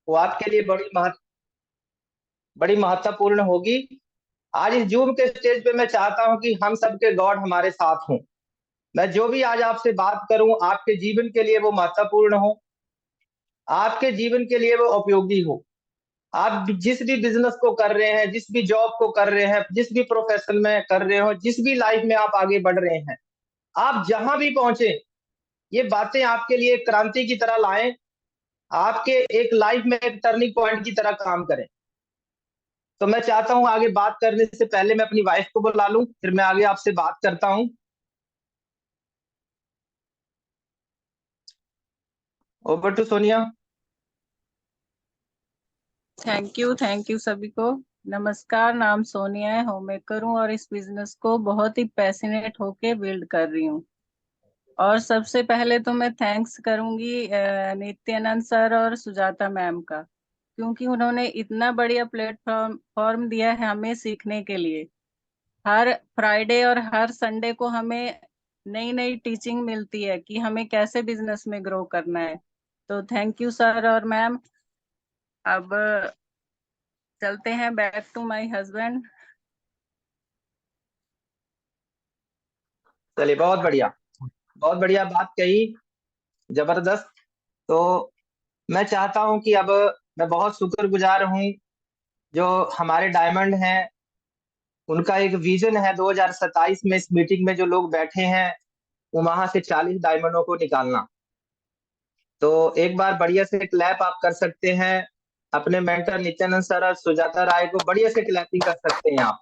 वो आपके लिए बड़ी महत्वपूर्ण होगी। आज इस जूम के स्टेज पे मैं चाहता हूं कि हम सबके गॉड हमारे साथ हों। मैं जो भी आज आपसे बात करूं आपके जीवन के लिए वो महत्वपूर्ण हो, आपके जीवन के लिए वो उपयोगी हो। आप जिस भी बिजनेस को कर रहे हैं, जिस भी जॉब को कर रहे हैं, जिस भी प्रोफेशन में कर रहे हो, जिस भी लाइफ में आप आगे बढ़ रहे हैं, आप जहां भी पहुंचे, ये बातें आपके लिए एक क्रांति की तरह लाएं, आपके एक लाइफ में एक टर्निंग पॉइंट की तरह काम करें। तो मैं चाहता हूं आगे बात करने से पहले मैं अपनी वाइफ को बुला लूं, फिर मैं आगे आपसे बात करता हूं। Over to Sonia. Thank you सभी को। नमस्कार, नाम सोनिया है, होम मेकर हूँ और इस बिजनेस को बहुत ही पैशनेट होके बिल्ड कर रही हूँ। और सबसे पहले तो मैं थैंक्स करूंगी नित्यानंद सर और सुजाता मैम का, क्योंकि उन्होंने इतना बढ़िया प्लेटफॉर्म फॉर्म दिया है हमें सीखने के लिए। हर फ्राइडे और हर संडे को हमें नई नई टीचिंग मिलती है कि हमें कैसे बिजनेस में ग्रो करना है। तो थैंक यू सर और मैम। अब चलते हैं बैक टू माय हस्बैंड। चलिए, बहुत बढ़िया बात कही, जबरदस्त। तो मैं चाहता हूं कि अब मैं बहुत शुक्रगुजार हूं जो हमारे डायमंड हैं, उनका एक विजन है 2027 में इस मीटिंग में जो लोग बैठे हैं वो वहां से 40 डायमंडों को निकालना। तो एक बार बढ़िया से क्लैप आप कर सकते हैं अपने मेंटर नित्यानंद सर और सुजाता राय को, बढ़िया से क्लैपिंग कर सकते हैं आप।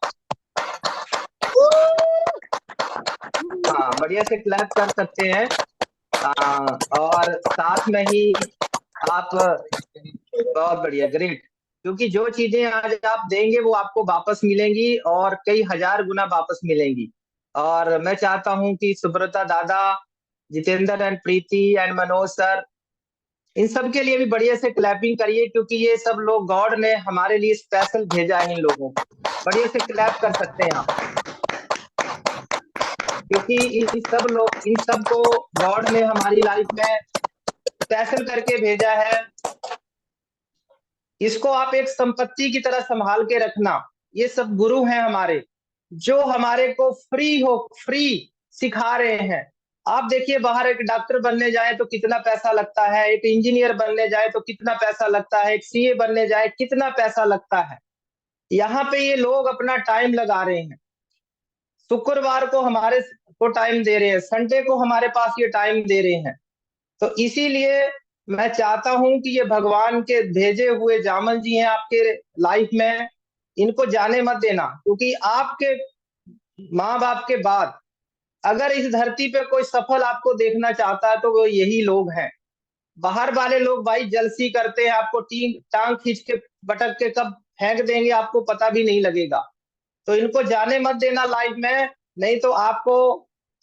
हाँ, बढ़िया से क्लैप कर सकते हैं। और साथ में ही आप, बहुत बढ़िया, ग्रेट। क्योंकि जो चीजें आज आप देंगे वो आपको वापस मिलेंगी और कई हजार गुना वापस मिलेंगी। और मैं चाहता हूं कि Subrata dada, Jitendra and Preeti and Manoj sir, इन सब के लिए भी बढ़िया से क्लैपिंग करिए, क्योंकि ये सब लोग गॉड ने हमारे लिए स्पेशल भेजा है इन लोगों को। बढ़िया से क्लैप कर सकते हैं आप, क्योंकि इन सब को गॉड ने हमारी लाइफ में स्पेशल करके भेजा है। इसको आप एक संपत्ति की तरह संभाल के रखना। ये सब गुरु हैं हमारे, जो हमारे को फ्री सिखा रहे हैं। आप देखिए, बाहर एक डॉक्टर बनने जाए तो कितना पैसा लगता है, एक इंजीनियर बनने जाए तो कितना पैसा लगता है, एक सीए बनने जाए कितना पैसा लगता है। यहाँ पे ये लोग अपना टाइम लगा रहे हैं, शुक्रवार को हमारे को टाइम दे रहे हैं, संडे को हमारे पास ये टाइम दे रहे हैं। तो इसीलिए मैं चाहता हूं कि ये भगवान के भेजे हुए जामल जी हैं आपके लाइफ में, इनको जाने मत देना। क्योंकि आपके माँ बाप के बाद अगर इस धरती पे कोई सफल आपको देखना चाहता है तो वो यही लोग हैं। बाहर वाले लोग भाई जलसी करते हैं, आपको टांग खींच के पटक के कब फेंक देंगे आपको पता भी नहीं लगेगा। तो इनको जाने मत देना लाइफ में, नहीं तो आपको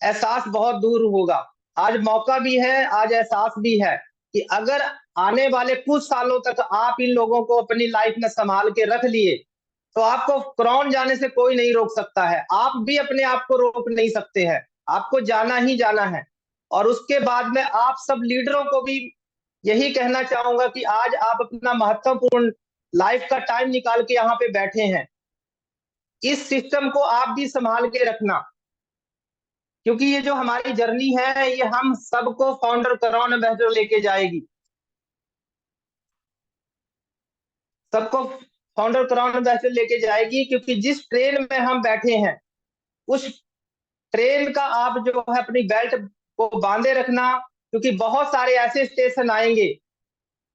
एहसास बहुत दूर होगा। आज मौका भी है, आज एहसास भी है कि अगर आने वाले कुछ सालों तक आप इन लोगों को अपनी लाइफ में संभाल के रख लिए तो आपको क्राउन जाने से कोई नहीं रोक सकता है। आप भी अपने आप को रोक नहीं सकते हैं, आपको जाना ही जाना है। और उसके बाद में आप सब लीडरों को भी यही कहना चाहूंगा कि आज आप अपना महत्वपूर्ण लाइफ का टाइम निकाल के यहाँ पे बैठे हैं, इस सिस्टम को आप भी संभाल के रखना। क्योंकि ये जो हमारी जर्नी है ये हम सबको फाउंडर क्राउन एम्बेसडर लेके जाएगी, सबको फाउंडर क्राउन एम्बेसडर लेके जाएगी। क्योंकि जिस ट्रेन में हम बैठे हैं उस ट्रेन का आप जो है अपनी बेल्ट को बांधे रखना। क्योंकि बहुत सारे ऐसे स्टेशन आएंगे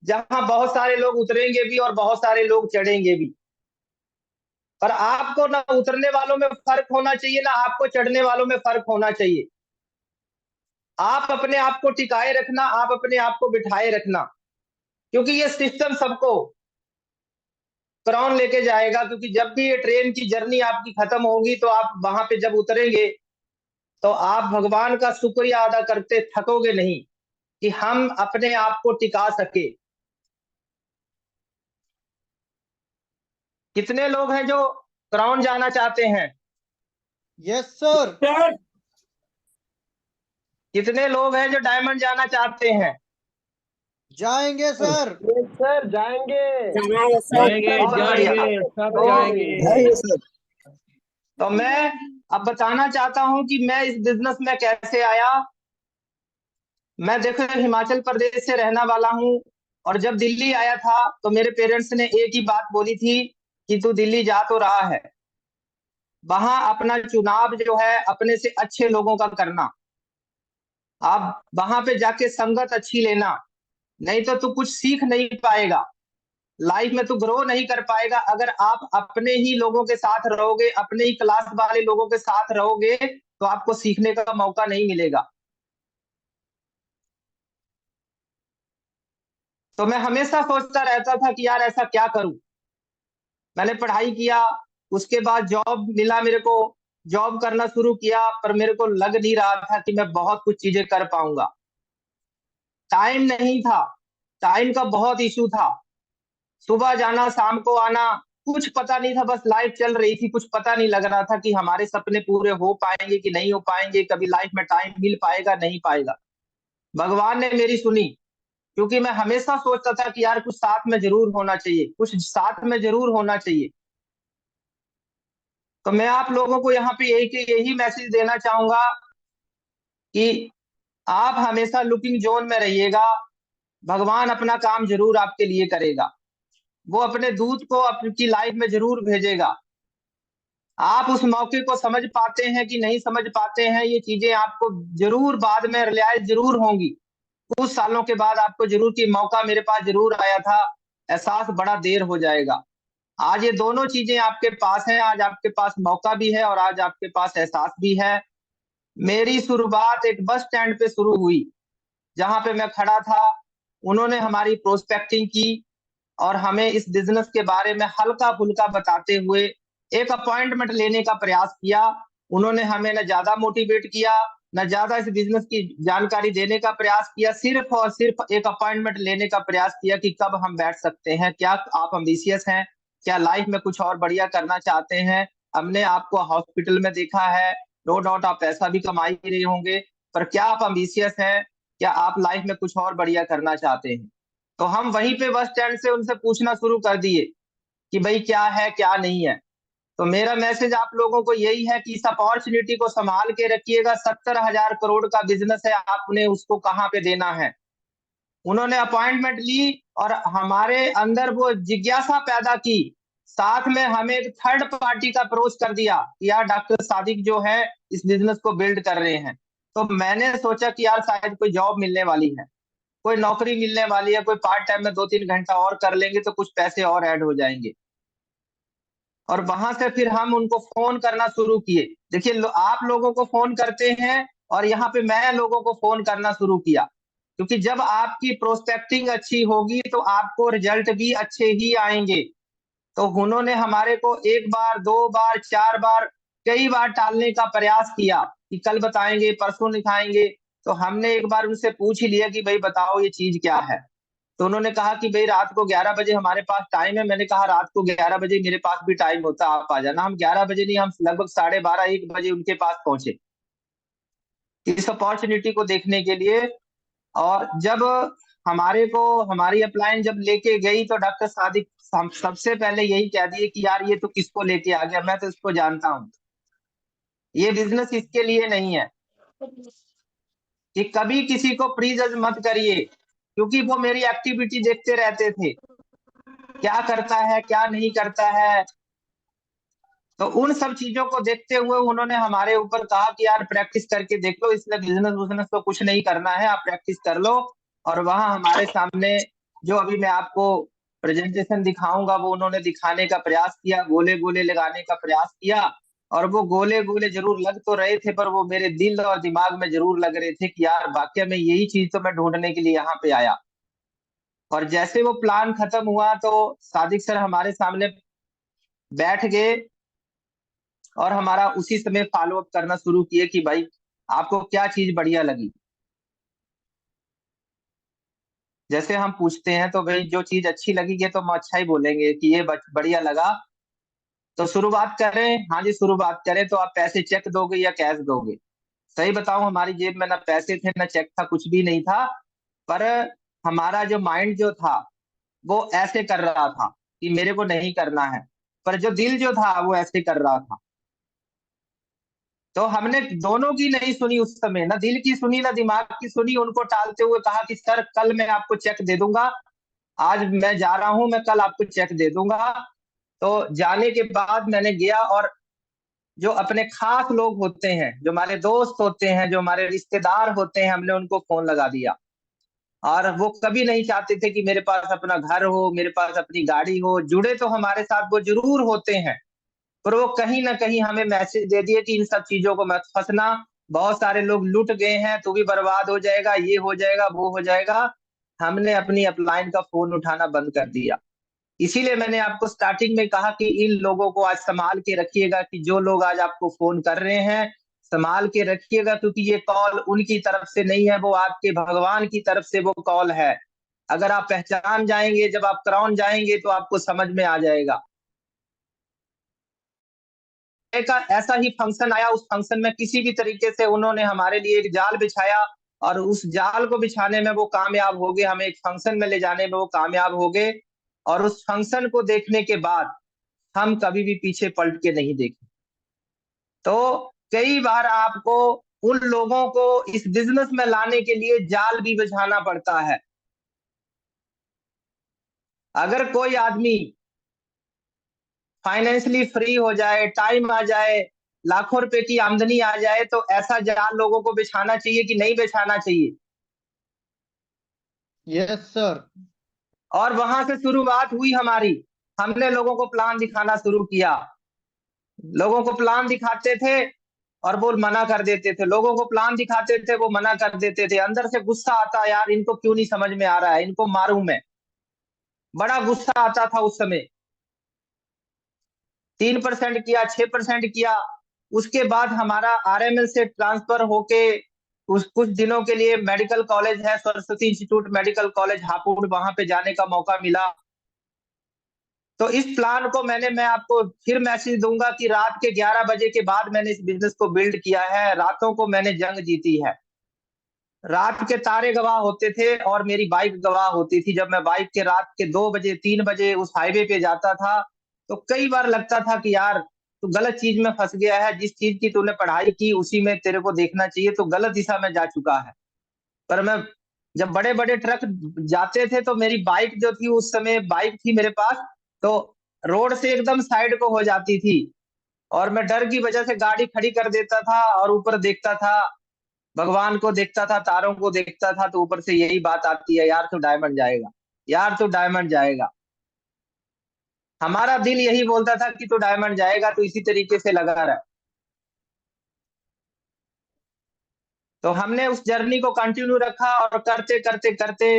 जहां बहुत सारे लोग उतरेंगे भी और बहुत सारे लोग चढ़ेंगे भी। पर आपको ना उतरने वालों में फर्क होना चाहिए, ना आपको चढ़ने वालों में फर्क होना चाहिए। आप अपने आप को टिकाए रखना, आप अपने आप को बिठाए रखना। क्योंकि ये सिस्टम सबको क्राउन लेके जाएगा। क्योंकि जब भी ये ट्रेन की जर्नी आपकी खत्म होगी तो आप वहां पे जब उतरेंगे तो आप भगवान का शुक्रिया अदा करते थकोगे नहीं कि हम अपने आप को टिका सके। कितने लोग हैं जो क्राउन जाना चाहते हैं? Yes sir. कितने लोग हैं जो डायमंड जाना चाहते हैं? जाएंगे सर। सर जाएंगे। जाएंगे बहुत बढ़िया। जाएंगे सब तो जाएंगे। तो मैं अब बताना चाहता हूं कि मैं इस बिजनेस में कैसे आया। मैं देखो हिमाचल प्रदेश से रहना वाला हूं, और जब दिल्ली आया था तो मेरे पेरेंट्स ने एक ही बात बोली थी कि तू दिल्ली जा तो रहा है, वहां अपना चुनाव जो है अपने से अच्छे लोगों का करना। आप वहां पे जाके संगत अच्छी लेना, नहीं तो तू कुछ सीख नहीं पाएगा, लाइफ में तू ग्रो नहीं कर पाएगा। अगर आप अपने ही लोगों के साथ रहोगे, अपने ही क्लास वाले लोगों के साथ रहोगे, तो आपको सीखने का मौका नहीं मिलेगा। तो मैं हमेशा सोचता रहता था कि यार ऐसा क्या करूं। मैंने पढ़ाई किया, उसके बाद जॉब मिला मेरे को, जॉब करना शुरू किया, पर मेरे को लग नहीं रहा था कि मैं बहुत कुछ चीजें कर पाऊंगा। टाइम नहीं था, टाइम का बहुत इशू था। सुबह जाना शाम को आना, कुछ पता नहीं था, बस लाइफ चल रही थी। कुछ पता नहीं लग रहा था कि हमारे सपने पूरे हो पाएंगे कि नहीं हो पाएंगे, कभी लाइफ में टाइम मिल पाएगा नहीं पाएगा। भगवान ने मेरी सुनी, क्योंकि मैं हमेशा सोचता था कि यार कुछ साथ में जरूर होना चाहिए, कुछ साथ में जरूर होना चाहिए। तो मैं आप लोगों को यहाँ पे यही मैसेज देना चाहूंगा कि आप हमेशा लुकिंग जोन में रहिएगा। भगवान अपना काम जरूर आपके लिए करेगा, वो अपने दूत को आपकी लाइफ में जरूर भेजेगा। आप उस मौके को समझ पाते हैं कि नहीं समझ पाते हैं, ये चीजें आपको जरूर बाद में रियलाइज जरूर होंगी। कुछ सालों के बाद आपको जरूर कि मौका मेरे पास जरूर आया था, एहसास बड़ा देर हो जाएगा। आज ये दोनों चीजें आपके पास हैं, आज आपके पास मौका भी है और आज आपके पास एहसास भी है। मेरी शुरुआत एक बस स्टैंड पे शुरू हुई, जहां पे मैं खड़ा था। उन्होंने हमारी प्रोस्पेक्टिंग की और हमें इस बिजनेस के बारे में हल्का फुल्का बताते हुए एक अपॉइंटमेंट लेने का प्रयास किया। उन्होंने हमें न ज्यादा मोटिवेट किया, न ज्यादा इस बिजनेस की जानकारी देने का प्रयास किया, सिर्फ और सिर्फ एक अपॉइंटमेंट लेने का प्रयास किया कि कब हम बैठ सकते हैं, क्या आप एम्बिशियस हैं, क्या लाइफ में कुछ और बढ़िया करना चाहते हैं। हमने आपको हॉस्पिटल में देखा है, नो डाउट आप पैसा भी कमा ही रहे होंगे, पर क्या आप एम्बिशियस हैं, क्या आप लाइफ में कुछ और बढ़िया करना चाहते हैं। तो हम वहीं पे बस स्टैंड से उनसे पूछना शुरू कर दिए कि भाई क्या है क्या नहीं है। तो मेरा मैसेज आप लोगों को यही है कि इस अपॉर्चुनिटी को संभाल के रखिएगा। 70,000 करोड़ का बिजनेस है, आपने उसको कहाँ पे देना है। उन्होंने अपॉइंटमेंट ली और हमारे अंदर वो जिज्ञासा पैदा की, साथ में हमें एक थर्ड पार्टी का अप्रोच कर दिया कि यार डॉक्टर सादिक जो है इस बिजनेस को बिल्ड कर रहे हैं। तो मैंने सोचा कि यार शायद कोई जॉब मिलने वाली है, कोई नौकरी मिलने वाली है, कोई पार्ट टाइम में 2-3 घंटा और कर लेंगे तो कुछ पैसे और ऐड हो जाएंगे। और वहां से फिर हम उनको फोन करना शुरू किए। देखिए आप लोगों को फोन करते हैं और यहाँ पे मैं लोगों को फोन करना शुरू किया, क्योंकि जब आपकी प्रोस्पेक्टिंग अच्छी होगी तो आपको रिजल्ट भी अच्छे ही आएंगे। तो उन्होंने हमारे को एक बार, दो बार, चार बार, कई बार टालने का प्रयास किया कि कल बताएंगे, परसों दिखाएंगे। तो हमने एक बार उनसे पूछ ही लिया कि भाई बताओ ये चीज क्या है। तो उन्होंने कहा कि भाई रात को 11 बजे हमारे पास टाइम है। मैंने कहा रात को 11 बजे मेरे पास भी टाइम होता, आप आ जाना। हम 11 बजे नहीं, हम लगभग 12:30-1 बजे उनके पास पहुंचे इस अपॉर्चुनिटी को देखने के लिए। और जब हमारे को हमारी अपलाइन जब लेके गई तो डॉक्टर सादिक हम सबसे पहले यही कह दिए कि यार ये तो किसको लेके आ गया, मैं तो इसको जानता हूँ, ये बिजनेस इसके लिए नहीं है। कि कभी किसी को प्रीजज मत करिए, क्योंकि वो मेरी एक्टिविटी देखते रहते थे, क्या करता है क्या नहीं करता है। तो उन सब चीजों को देखते हुए उन्होंने हमारे ऊपर कहा कि यार प्रैक्टिस करके देख लो, इसलिए बिजनेस बिजनेस तो कुछ नहीं करना है, आप प्रैक्टिस कर लो। और वहां हमारे सामने जो अभी मैं आपको प्रेजेंटेशन दिखाऊंगा वो उन्होंने दिखाने का प्रयास किया, गोले गोले लगाने का प्रयास किया। और वो गोले गोले जरूर लग तो रहे थे, पर वो मेरे दिल और दिमाग में जरूर लग रहे थे कि यार वाकई में यही चीज तो मैं ढूंढने के लिए यहाँ पे आया। और जैसे वो प्लान खत्म हुआ तो सादिक सर हमारे सामने बैठ गए और हमारा उसी समय फॉलो अप करना शुरू किए कि भाई आपको क्या चीज बढ़िया लगी। जैसे हम पूछते हैं तो भाई जो चीज अच्छी लगी ये तो हम अच्छा ही बोलेंगे कि ये बढ़िया लगा। तो शुरुआत करें, हाँ जी शुरुआत करें, तो आप पैसे चेक दोगे या कैश दोगे। सही बताऊं हमारी जेब में ना पैसे थे ना चेक था, कुछ भी नहीं था। पर हमारा जो माइंड जो था वो ऐसे कर रहा था कि मेरे को नहीं करना है, पर जो दिल जो था वो ऐसे कर रहा था। तो हमने दोनों की नहीं सुनी उस समय, ना दिल की सुनी ना दिमाग की सुनी। उनको टालते हुए कहा कि सर कल मैं आपको चेक दे दूंगा, आज मैं जा रहा हूं, मैं कल आपको चेक दे दूंगा। तो जाने के बाद मैंने गया, और जो अपने खास लोग होते हैं, जो हमारे दोस्त होते हैं, जो हमारे रिश्तेदार होते हैं, हमने उनको फोन लगा दिया। और वो कभी नहीं चाहते थे कि मेरे पास अपना घर हो, मेरे पास अपनी गाड़ी हो। जुड़े तो हमारे साथ वो जरूर होते हैं, पर वो कहीं ना कहीं हमें मैसेज दे दिए कि इन सब चीजों को मत फंसना, बहुत सारे लोग लूट गए हैं, तू भी बर्बाद हो जाएगा, ये हो जाएगा वो हो जाएगा। हमने अपनी अपलाइन का फोन उठाना बंद कर दिया। इसीलिए मैंने आपको स्टार्टिंग में कहा कि इन लोगों को आज संभाल के रखिएगा, कि जो लोग आज आपको फोन कर रहे हैं संभाल के रखिएगा, क्योंकि ये कॉल उनकी तरफ से नहीं है, वो आपके भगवान की तरफ से वो कॉल है। अगर आप पहचान जाएंगे, जब आप क्राउन जाएंगे तो आपको समझ में आ जाएगा। का ऐसा ही फंक्शन आया, उस फंक्शन में किसी भी तरीके से उन्होंने हमारे लिए एक जाल बिछाया, और उस जाल को बिछाने में वो कामयाब हो गए, हमें एक फंक्शन में ले जाने में वो कामयाब हो गए। और उस फंक्शन को देखने के बाद हम कभी भी पीछे पलट के नहीं देखे। तो कई बार आपको उन लोगों को इस बिजनेस में लाने के लिए जाल भी बिछाना पड़ता है। अगर कोई आदमी फाइनेंशियली फ्री हो जाए, टाइम आ जाए, लाखों रुपए की आमदनी आ जाए, तो ऐसा जाल लोगों को बिछाना चाहिए कि नहीं बिछाना चाहिए? Yes sir. और वहां से शुरुआत हुई हमारी। हमने लोगों को प्लान दिखाना शुरू किया, लोगों को प्लान दिखाते थे और वो मना कर देते थे, लोगों को प्लान दिखाते थे वो मना कर देते थे। अंदर से गुस्सा आता, यार इनको क्यों नहीं समझ में आ रहा है, इनको मारूं मैं। बड़ा गुस्सा आता था उस समय। 3% किया, 6% किया। उसके बाद हमारा आरएमएल से ट्रांसफर होके उस कुछ दिनों के लिए मेडिकल कॉलेज है, Saraswati institute medical college Hapur, वहां पे जाने का मौका मिला। तो इस प्लान को मैं आपको फिर मैसेज दूंगा कि रात के 11 बजे के बाद मैंने इस बिजनेस को बिल्ड किया है। रातों को मैंने जंग जीती है। रात के तारे गवाह होते थे और मेरी बाइक गवाह होती थी। जब मैं बाइक के रात के 2 बजे 3 बजे उस हाईवे पे जाता था, तो कई बार लगता था कि यार तू गलत चीज में फंस गया है, जिस चीज की तूने पढ़ाई की उसी में तेरे को देखना चाहिए, तो गलत दिशा में जा चुका है। पर मैं जब बड़े बड़े ट्रक जाते थे तो मेरी बाइक जो थी, उस समय बाइक थी मेरे पास, तो रोड से एकदम साइड को हो जाती थी, और मैं डर की वजह से गाड़ी खड़ी कर देता था और ऊपर देखता था, भगवान को देखता था, तारों को देखता था, तो ऊपर से यही बात आती है, यार तू डायमंड जाएगा, यार तू डायमंड जाएगा। हमारा दिल यही बोलता था कि तू डायमंड जाएगा, तो इसी तरीके से लगा रहा। तो हमने उस जर्नी को कंटिन्यू रखा, और करते करते करते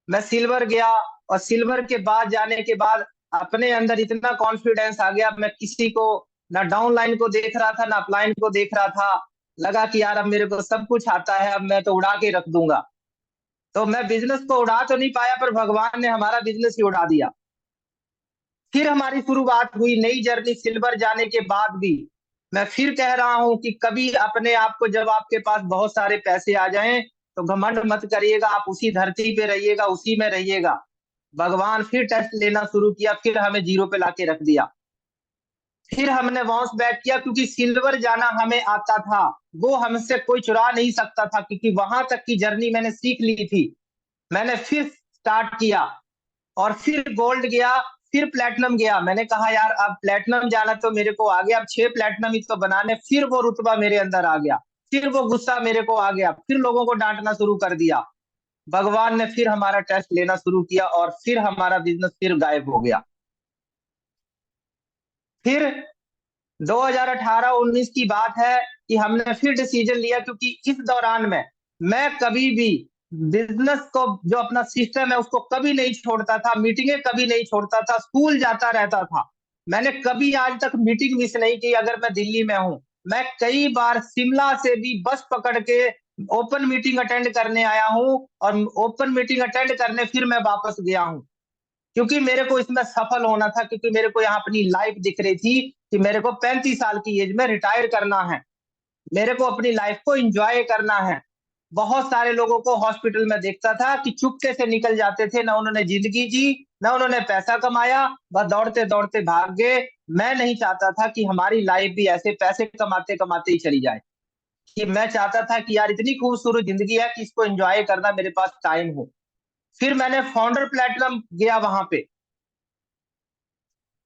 मैं सिल्वर गया। और सिल्वर के बाद जाने के बाद अपने अंदर इतना कॉन्फिडेंस आ गया, मैं किसी को ना डाउन लाइन को देख रहा था ना अपलाइन को देख रहा था। लगा कि यार अब मेरे को सब कुछ आता है, अब मैं तो उड़ा के रख दूंगा। तो मैं बिजनेस को उड़ा तो नहीं पाया, पर भगवान ने हमारा बिजनेस ही उड़ा दिया। फिर हमारी शुरुआत हुई नई जर्नी। सिल्वर जाने के बाद भी मैं फिर कह रहा हूं कि कभी अपने आप को, जब आपके पास बहुत सारे पैसे आ जाएं तो घमंड मत करिएगा, आप उसी धरती पे रहिएगा, उसी में रहिएगा। भगवान फिर टेस्ट लेना शुरू किया, फिर हमें जीरो पे लाके रख दिया। फिर हमने बाउंस बैक किया, क्योंकि सिल्वर जाना हमें आता था, वो हमसे कोई चुरा नहीं सकता था, क्योंकि वहां तक की जर्नी मैंने सीख ली थी। मैंने फिर स्टार्ट किया, और फिर गोल्ड गया, फिर प्लेटिनम गया। मैंने कहा यार अब प्लेटिनम जाना तो मेरे को आ गया, अब 6 प्लेटिनम ही तो बनाने। फिर वो रुतबा मेरे अंदर आ गया, फिर वो गुस्सा मेरे को आ गया, फिर लोगों को डांटना शुरू कर दिया। भगवान ने फिर हमारा टेस्ट लेना शुरू किया, और फिर हमारा बिजनेस फिर गायब हो गया। फिर 2018-19 की बात है कि हमने फिर डिसीजन लिया, क्योंकि इस दौरान में मैं कभी भी बिजनेस को, जो अपना सिस्टम है उसको कभी नहीं छोड़ता था, मीटिंगें कभी नहीं छोड़ता था, स्कूल जाता रहता था। मैंने कभी आज तक मीटिंग मिस नहीं की। अगर मैं दिल्ली में हूं, मैं कई बार शिमला से भी बस पकड़ के ओपन मीटिंग अटेंड करने आया हूं, और ओपन मीटिंग अटेंड करने फिर मैं वापस गया हूं, क्योंकि मेरे को इसमें सफल होना था। क्योंकि मेरे को यहाँ अपनी लाइफ दिख रही थी कि मेरे को 35 साल की एज में रिटायर करना है, मेरे को अपनी लाइफ को एंजॉय करना है। बहुत सारे लोगों को हॉस्पिटल में देखता था कि चुपके से निकल जाते थे, ना उन्होंने जिंदगी जी, ना उन्होंने पैसा कमाया, बस दौड़ते दौड़ते भाग गए। मैं नहीं चाहता था कि हमारी लाइफ भी ऐसे पैसे कमाते कमाते ही चली जाए, कि मैं चाहता था कि यार इतनी खूबसूरत जिंदगी है कि इसको एंजॉय करना मेरे पास टाइम हो। फिर मैंने फाउंडर प्लेटिनम गया वहां पे,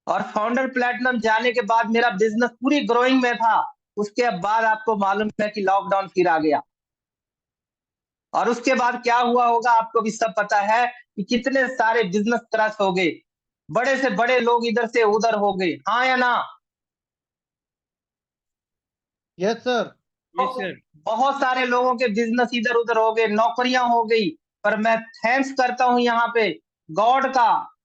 और फाउंडर प्लेटिनम जाने के बाद मेरा बिजनेस पूरी ग्रोइंग में था। उसके बाद आपको मालूम है कि लॉकडाउन फिर आ गया, और उसके बाद क्या हुआ होगा आपको भी सब पता है कि कितने सारे बिजनेस क्रश हो गए, बड़े से बड़े लोग इधर से उधर हो गए, हाँ या ना? Yes sir. Yes sir. बहुत सारे लोगों के बिजनेस इधर उधर हो गए, नौकरियां हो गई। पर मैं थैंक्स करता हूं यहाँ पे गॉड का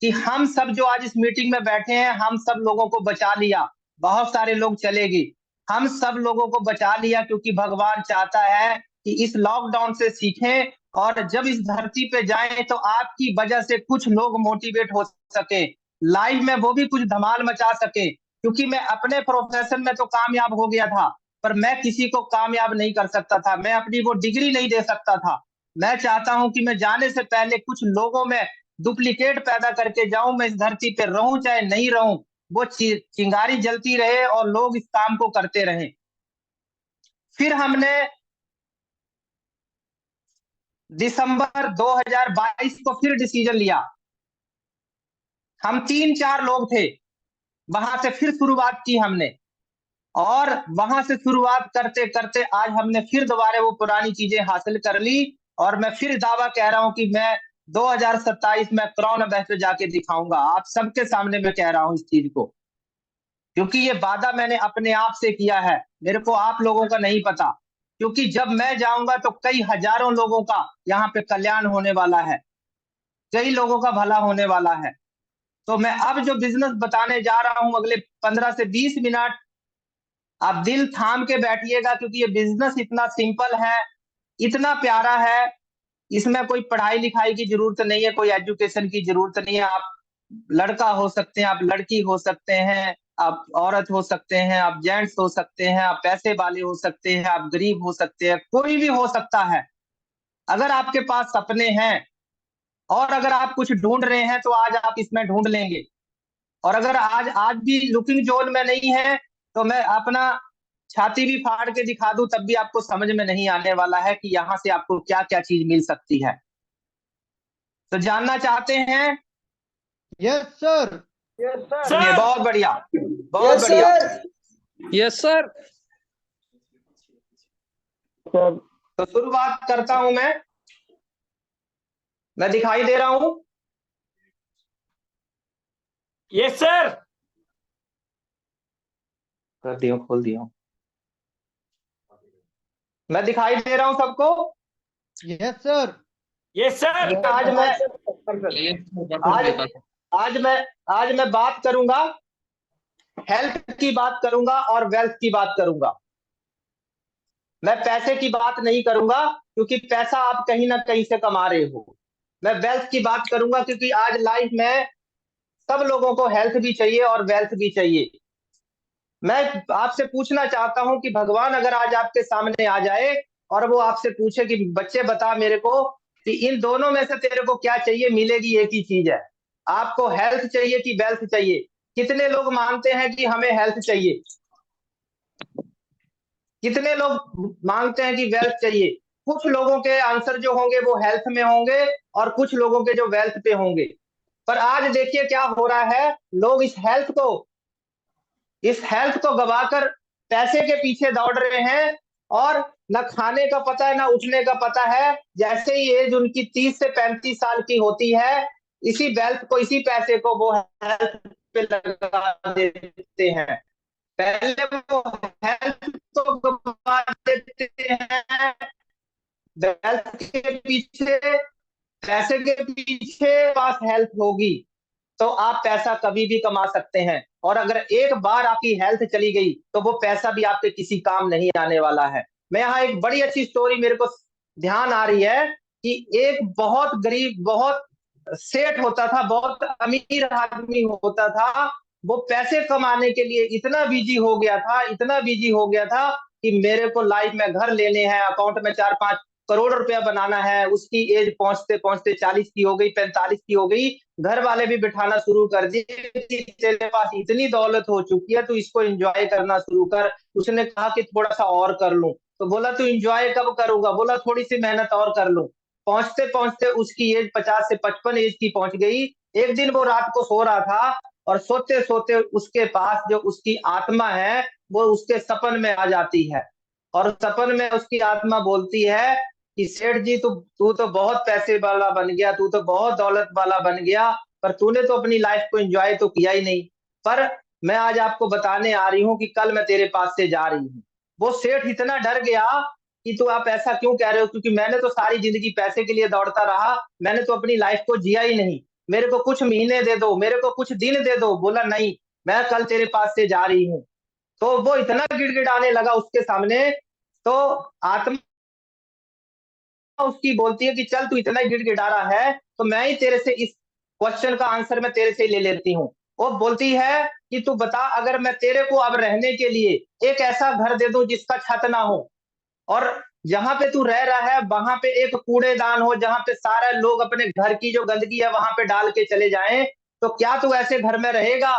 कि हम सब जो आज इस मीटिंग में बैठे हैं, हम सब लोगों को बचा लिया। बहुत सारे लोग चले गए, हम सब लोगों को बचा लिया, क्योंकि भगवान चाहता है कि इस लॉकडाउन से सीखें, और जब इस धरती पे जाएं तो आपकी वजह से कुछ लोग मोटिवेट हो सके, लाइफ में वो भी कुछ धमाल मचा सके। क्योंकि मैं अपने प्रोफेशन में तो कामयाब हो गया था, पर मैं किसी को कामयाब नहीं कर सकता था, मैं अपनी वो डिग्री नहीं दे सकता था। मैं चाहता हूं कि मैं जाने से पहले कुछ लोगों में डुप्लीकेट पैदा करके जाऊं, मैं इस धरती पे रहूं चाहे नहीं रहूं, वो चिंगारी जलती रहे और लोग इस काम को करते रहें। फिर हमने दिसंबर 2022 को फिर डिसीजन लिया, हम 3-4 लोग थे, वहां से फिर शुरुआत की हमने, और वहां से शुरुआत करते करते आज हमने फिर दोबारा वो पुरानी चीजें हासिल कर ली। और मैं फिर दावा कह रहा हूं कि मैं 2027 में क्राउन अबेह पे जाके दिखाऊंगा, आप सबके सामने मैं कह रहा हूं इस चीज को, क्योंकि ये वादा मैंने अपने आप से किया है, मेरे को आप लोगों का नहीं पता। क्योंकि जब मैं जाऊंगा तो कई हजारों लोगों का यहाँ पे कल्याण होने वाला है, कई लोगों का भला होने वाला है। तो मैं अब जो बिजनेस बताने जा रहा हूं अगले 15 से 20 मिनट, आप दिल थाम के बैठिएगा, क्योंकि ये बिजनेस इतना सिंपल है, इतना प्यारा है, इसमें कोई पढ़ाई लिखाई की जरूरत नहीं है, कोई एजुकेशन की जरूरत नहीं है। आप लड़का हो सकते हैं, आप लड़की हो सकते हैं, आप औरत हो सकते हैं, आप जेंट्स हो सकते हैं, आप पैसे वाले हो सकते हैं, आप गरीब हो सकते हैं, कोई भी हो सकता है। अगर आपके पास सपने हैं और अगर आप कुछ ढूंढ रहे हैं तो आज आप इसमें ढूंढ लेंगे। और अगर आज आज भी लुकिंग जोन में नहीं है तो मैं अपना छाती भी फाड़ के दिखा दूं, तब भी आपको समझ में नहीं आने वाला है कि यहाँ से आपको क्या क्या चीज मिल सकती है। तो जानना चाहते हैं? Yes sir. सुनिए, बहुत बढ़िया, बहुत Yes, बढ़िया। sir. Yes sir. तो शुरुआत करता हूं मैं दिखाई दे रहा हूं? Yes sir. कर दिया, खोल दिया, मैं दिखाई दे रहा हूं सबको? Yes sir. Yes sir. आज मैं आज आज मैं आज मैं बात करूंगा, हेल्थ की बात करूंगा और वेल्थ की बात करूंगा। मैं पैसे की बात नहीं करूंगा, क्योंकि पैसा आप कहीं ना कहीं से कमा रहे हो। मैं वेल्थ की बात करूंगा, क्योंकि आज लाइफ में सब लोगों को हेल्थ भी चाहिए और वेल्थ भी चाहिए। मैं आपसे पूछना चाहता हूं कि भगवान अगर आज आपके सामने आ जाए और वो आपसे पूछे कि बच्चे बता मेरे को कि इन दोनों में से तेरे को क्या चाहिए, मिलेगी एक ही चीज है, आपको हेल्थ चाहिए कि वेल्थ चाहिए? कितने लोग मानते हैं कि हमें हेल्थ चाहिए? कितने लोग मांगते हैं कि वेल्थ चाहिए? कुछ लोगों के आंसर जो होंगे वो हेल्थ में होंगे और कुछ लोगों के जो वेल्थ पे होंगे। पर आज देखिए क्या हो रहा है, लोग इस हेल्थ को गवाकर पैसे के पीछे दौड़ रहे हैं, और न खाने का पता है, ना उठने का पता है। जैसे ही एज उनकी 30 से 35 साल की होती है, इसी वेल्थ को, इसी पैसे को वो हेल्थ पे लगा देते हैं। पहले वो हेल्थ को गवा देते हैं वेल्थ के पीछे, पैसे के पीछे। पास हेल्थ होगी तो आप पैसा कभी भी कमा सकते हैं, और अगर एक बार आपकी हेल्थ चली गई तो वो पैसा भी आपके किसी काम नहीं आने वाला है। मैं यहाँ एक बड़ी अच्छी स्टोरी मेरे को ध्यान आ रही है कि एक बहुत गरीब, बहुत सेठ होता था, बहुत अमीर आदमी होता था। वो पैसे कमाने के लिए इतना बिजी हो गया था, इतना बिजी हो गया था कि मेरे को लाइफ में घर लेने हैं, अकाउंट में 4-5 करोड़ रुपया बनाना है, उसकी एज पहुंचते पहुंचते 40 की हो गई, 45 की हो गई, घर वाले भी बिठाना शुरू कर दिए कि तेरे पास इतनी दौलत हो चुकी है, तू इसको एंजॉय करना शुरू कर। उसने कहा कि थोड़ा सा और कर लूं, तो बोला तू एंजॉय कब करूंगा, बोला थोड़ी सी मेहनत और कर लूं। पहुंचते पहुंचते उसकी एज 50 से 55 एज की पहुंच गई। एक दिन वो रात को सो रहा था और सोते सोते उसके पास जो उसकी आत्मा है वो उसके सपन में आ जाती है, और सपन में उसकी आत्मा बोलती है कि सेठ जी, तू तो बहुत पैसे वाला बन गया, तू तो बहुत दौलत वाला बन गया, पर तूने तो अपनी लाइफ को एंजॉय तो किया ही नहीं। पर मैं आज आपको बताने आ रही हूँ कि कल मैं तेरे पास से जा रही हूँ। वो सेठ इतना डर गया कि तू आप ऐसा क्यों कह रहे हो, क्योंकि मैंने तो सारी जिंदगी पैसे के लिए दौड़ता रहा, मैंने तो अपनी लाइफ को जिया ही नहीं, मेरे को कुछ महीने दे दो, मेरे को कुछ दिन दे दो। बोला नहीं, मैं कल तेरे पास से जा रही हूँ। तो वो इतना गिड़गिड़ाने लगा उसके सामने, तो आत्मा उसकी बोलती है कि चल तू इतना ही गिड़गिड़ा रहा है तो मैं ही तेरे से इस क्वेश्चन का आंसर मैं तेरे से ले लेती हूँ। वो बोलती है कि तू बता, अगर मैं तेरे को अब रहने के लिए एक ऐसा घर दे दूं जिसका छत ना हो, और जहां पे तू रह रहा है वहां पे एक कूड़ेदान हो, जहां पे सारे लोग अपने घर की जो गंदगी है वहां पे डाल के चले जाएं, तो क्या तू ऐसे घर में रहेगा?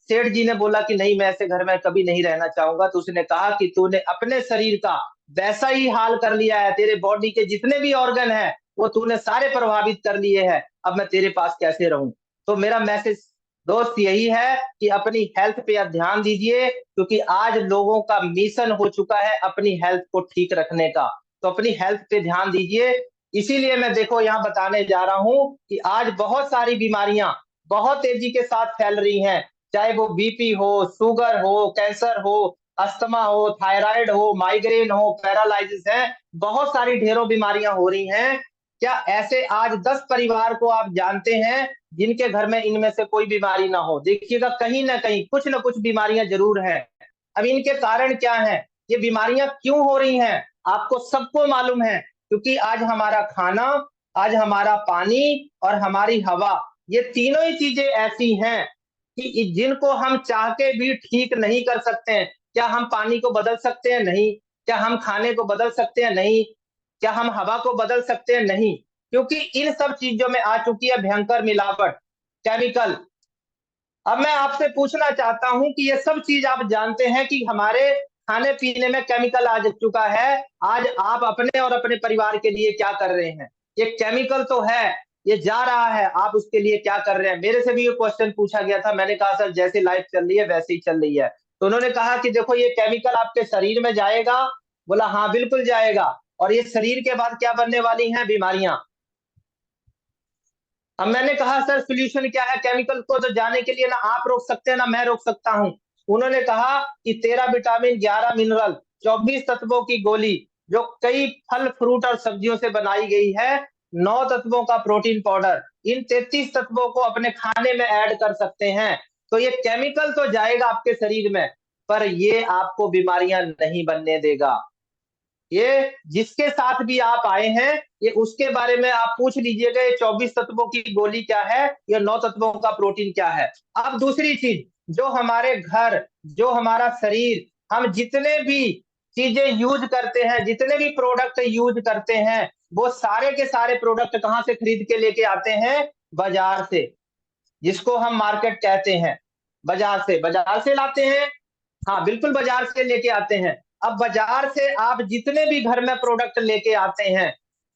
सेठ जी ने बोला कि नहीं, मैं ऐसे घर में कभी नहीं रहना चाहूंगा। तो उसने कहा कि तूने अपने शरीर का वैसा ही हाल कर लिया है, तेरे बॉडी के जितने भी ऑर्गन है वो तूने सारे प्रभावित कर लिए हैं, अब मैं तेरे पास कैसे रहूं? तो मेरा मैसेज दोस्त यही है कि अपनी हेल्थ पे आप ध्यान दीजिए, क्योंकि आज लोगों का मिशन हो चुका है अपनी हेल्थ को ठीक रखने का। तो अपनी हेल्थ पे ध्यान दीजिए। इसीलिए मैं देखो यहाँ बताने जा रहा हूं कि आज बहुत सारी बीमारियां बहुत तेजी के साथ फैल रही हैं, चाहे वो बीपी हो, शुगर हो, कैंसर हो, अस्थमा हो, थायराइड हो, माइग्रेन हो, पैरालिसिस है, बहुत सारी ढेरों बीमारियां हो रही हैं। क्या ऐसे आज 10 परिवार को आप जानते हैं जिनके घर में इनमें से कोई बीमारी ना हो? देखिएगा कहीं ना कहीं कुछ ना कुछ बीमारियां जरूर हैं। अब इनके कारण क्या है, ये बीमारियां क्यों हो रही हैं, आपको सबको मालूम है, क्योंकि आज हमारा खाना, आज हमारा पानी और हमारी हवा, ये तीनों ही चीजें ऐसी हैं कि जिनको हम चाह के भी ठीक नहीं कर सकते हैं। क्या हम पानी को बदल सकते हैं? नहीं। क्या हम खाने को बदल सकते हैं? नहीं। क्या हम हवा को बदल सकते हैं? नहीं। क्योंकि इन सब चीजों में आ चुकी है भयंकर मिलावट, केमिकल। अब मैं आपसे पूछना चाहता हूं कि ये सब चीज आप जानते हैं कि हमारे खाने पीने में केमिकल आ चुका है, आज आप अपने और अपने परिवार के लिए क्या कर रहे हैं? ये केमिकल तो है, ये जा रहा है, आप उसके लिए क्या कर रहे हैं? मेरे से भी ये क्वेश्चन पूछा गया था, मैंने कहा सर जैसे लाइफ चल रही है वैसे ही चल रही है। तो उन्होंने कहा कि देखो ये केमिकल आपके शरीर में जाएगा। बोला हाँ बिल्कुल जाएगा, और ये शरीर के बाद क्या बनने वाली हैं? बीमारियां। अब मैंने कहा सर सोल्यूशन क्या है? केमिकल को तो जाने के लिए ना आप रोक सकते हैं ना मैं रोक सकता हूं। उन्होंने कहा कि 13 विटामिन, 11 मिनरल, 24 तत्वों की गोली जो कई फल फ्रूट और सब्जियों से बनाई गई है, 9 तत्वों का प्रोटीन पाउडर, इन 33 तत्वों को अपने खाने में ऐड कर सकते हैं। तो ये केमिकल तो जाएगा आपके शरीर में, पर ये आपको बीमारियां नहीं बनने देगा। ये जिसके साथ भी आप आए हैं, ये उसके बारे में आप पूछ लीजिएगा, ये 24 तत्वों की गोली क्या है, ये 9 तत्वों का प्रोटीन क्या है। अब दूसरी चीज, जो हमारे घर, जो हमारा शरीर, हम जितने भी चीजें यूज करते हैं, जितने भी प्रोडक्ट यूज करते हैं, वो सारे के सारे प्रोडक्ट कहां से खरीद के लेके आते हैं? बाजार से, जिसको हम मार्केट कहते हैं। बाजार से लाते हैं, हाँ बिल्कुल बाजार से लेके आते हैं। अब बाजार से आप जितने भी घर में प्रोडक्ट लेके आते हैं,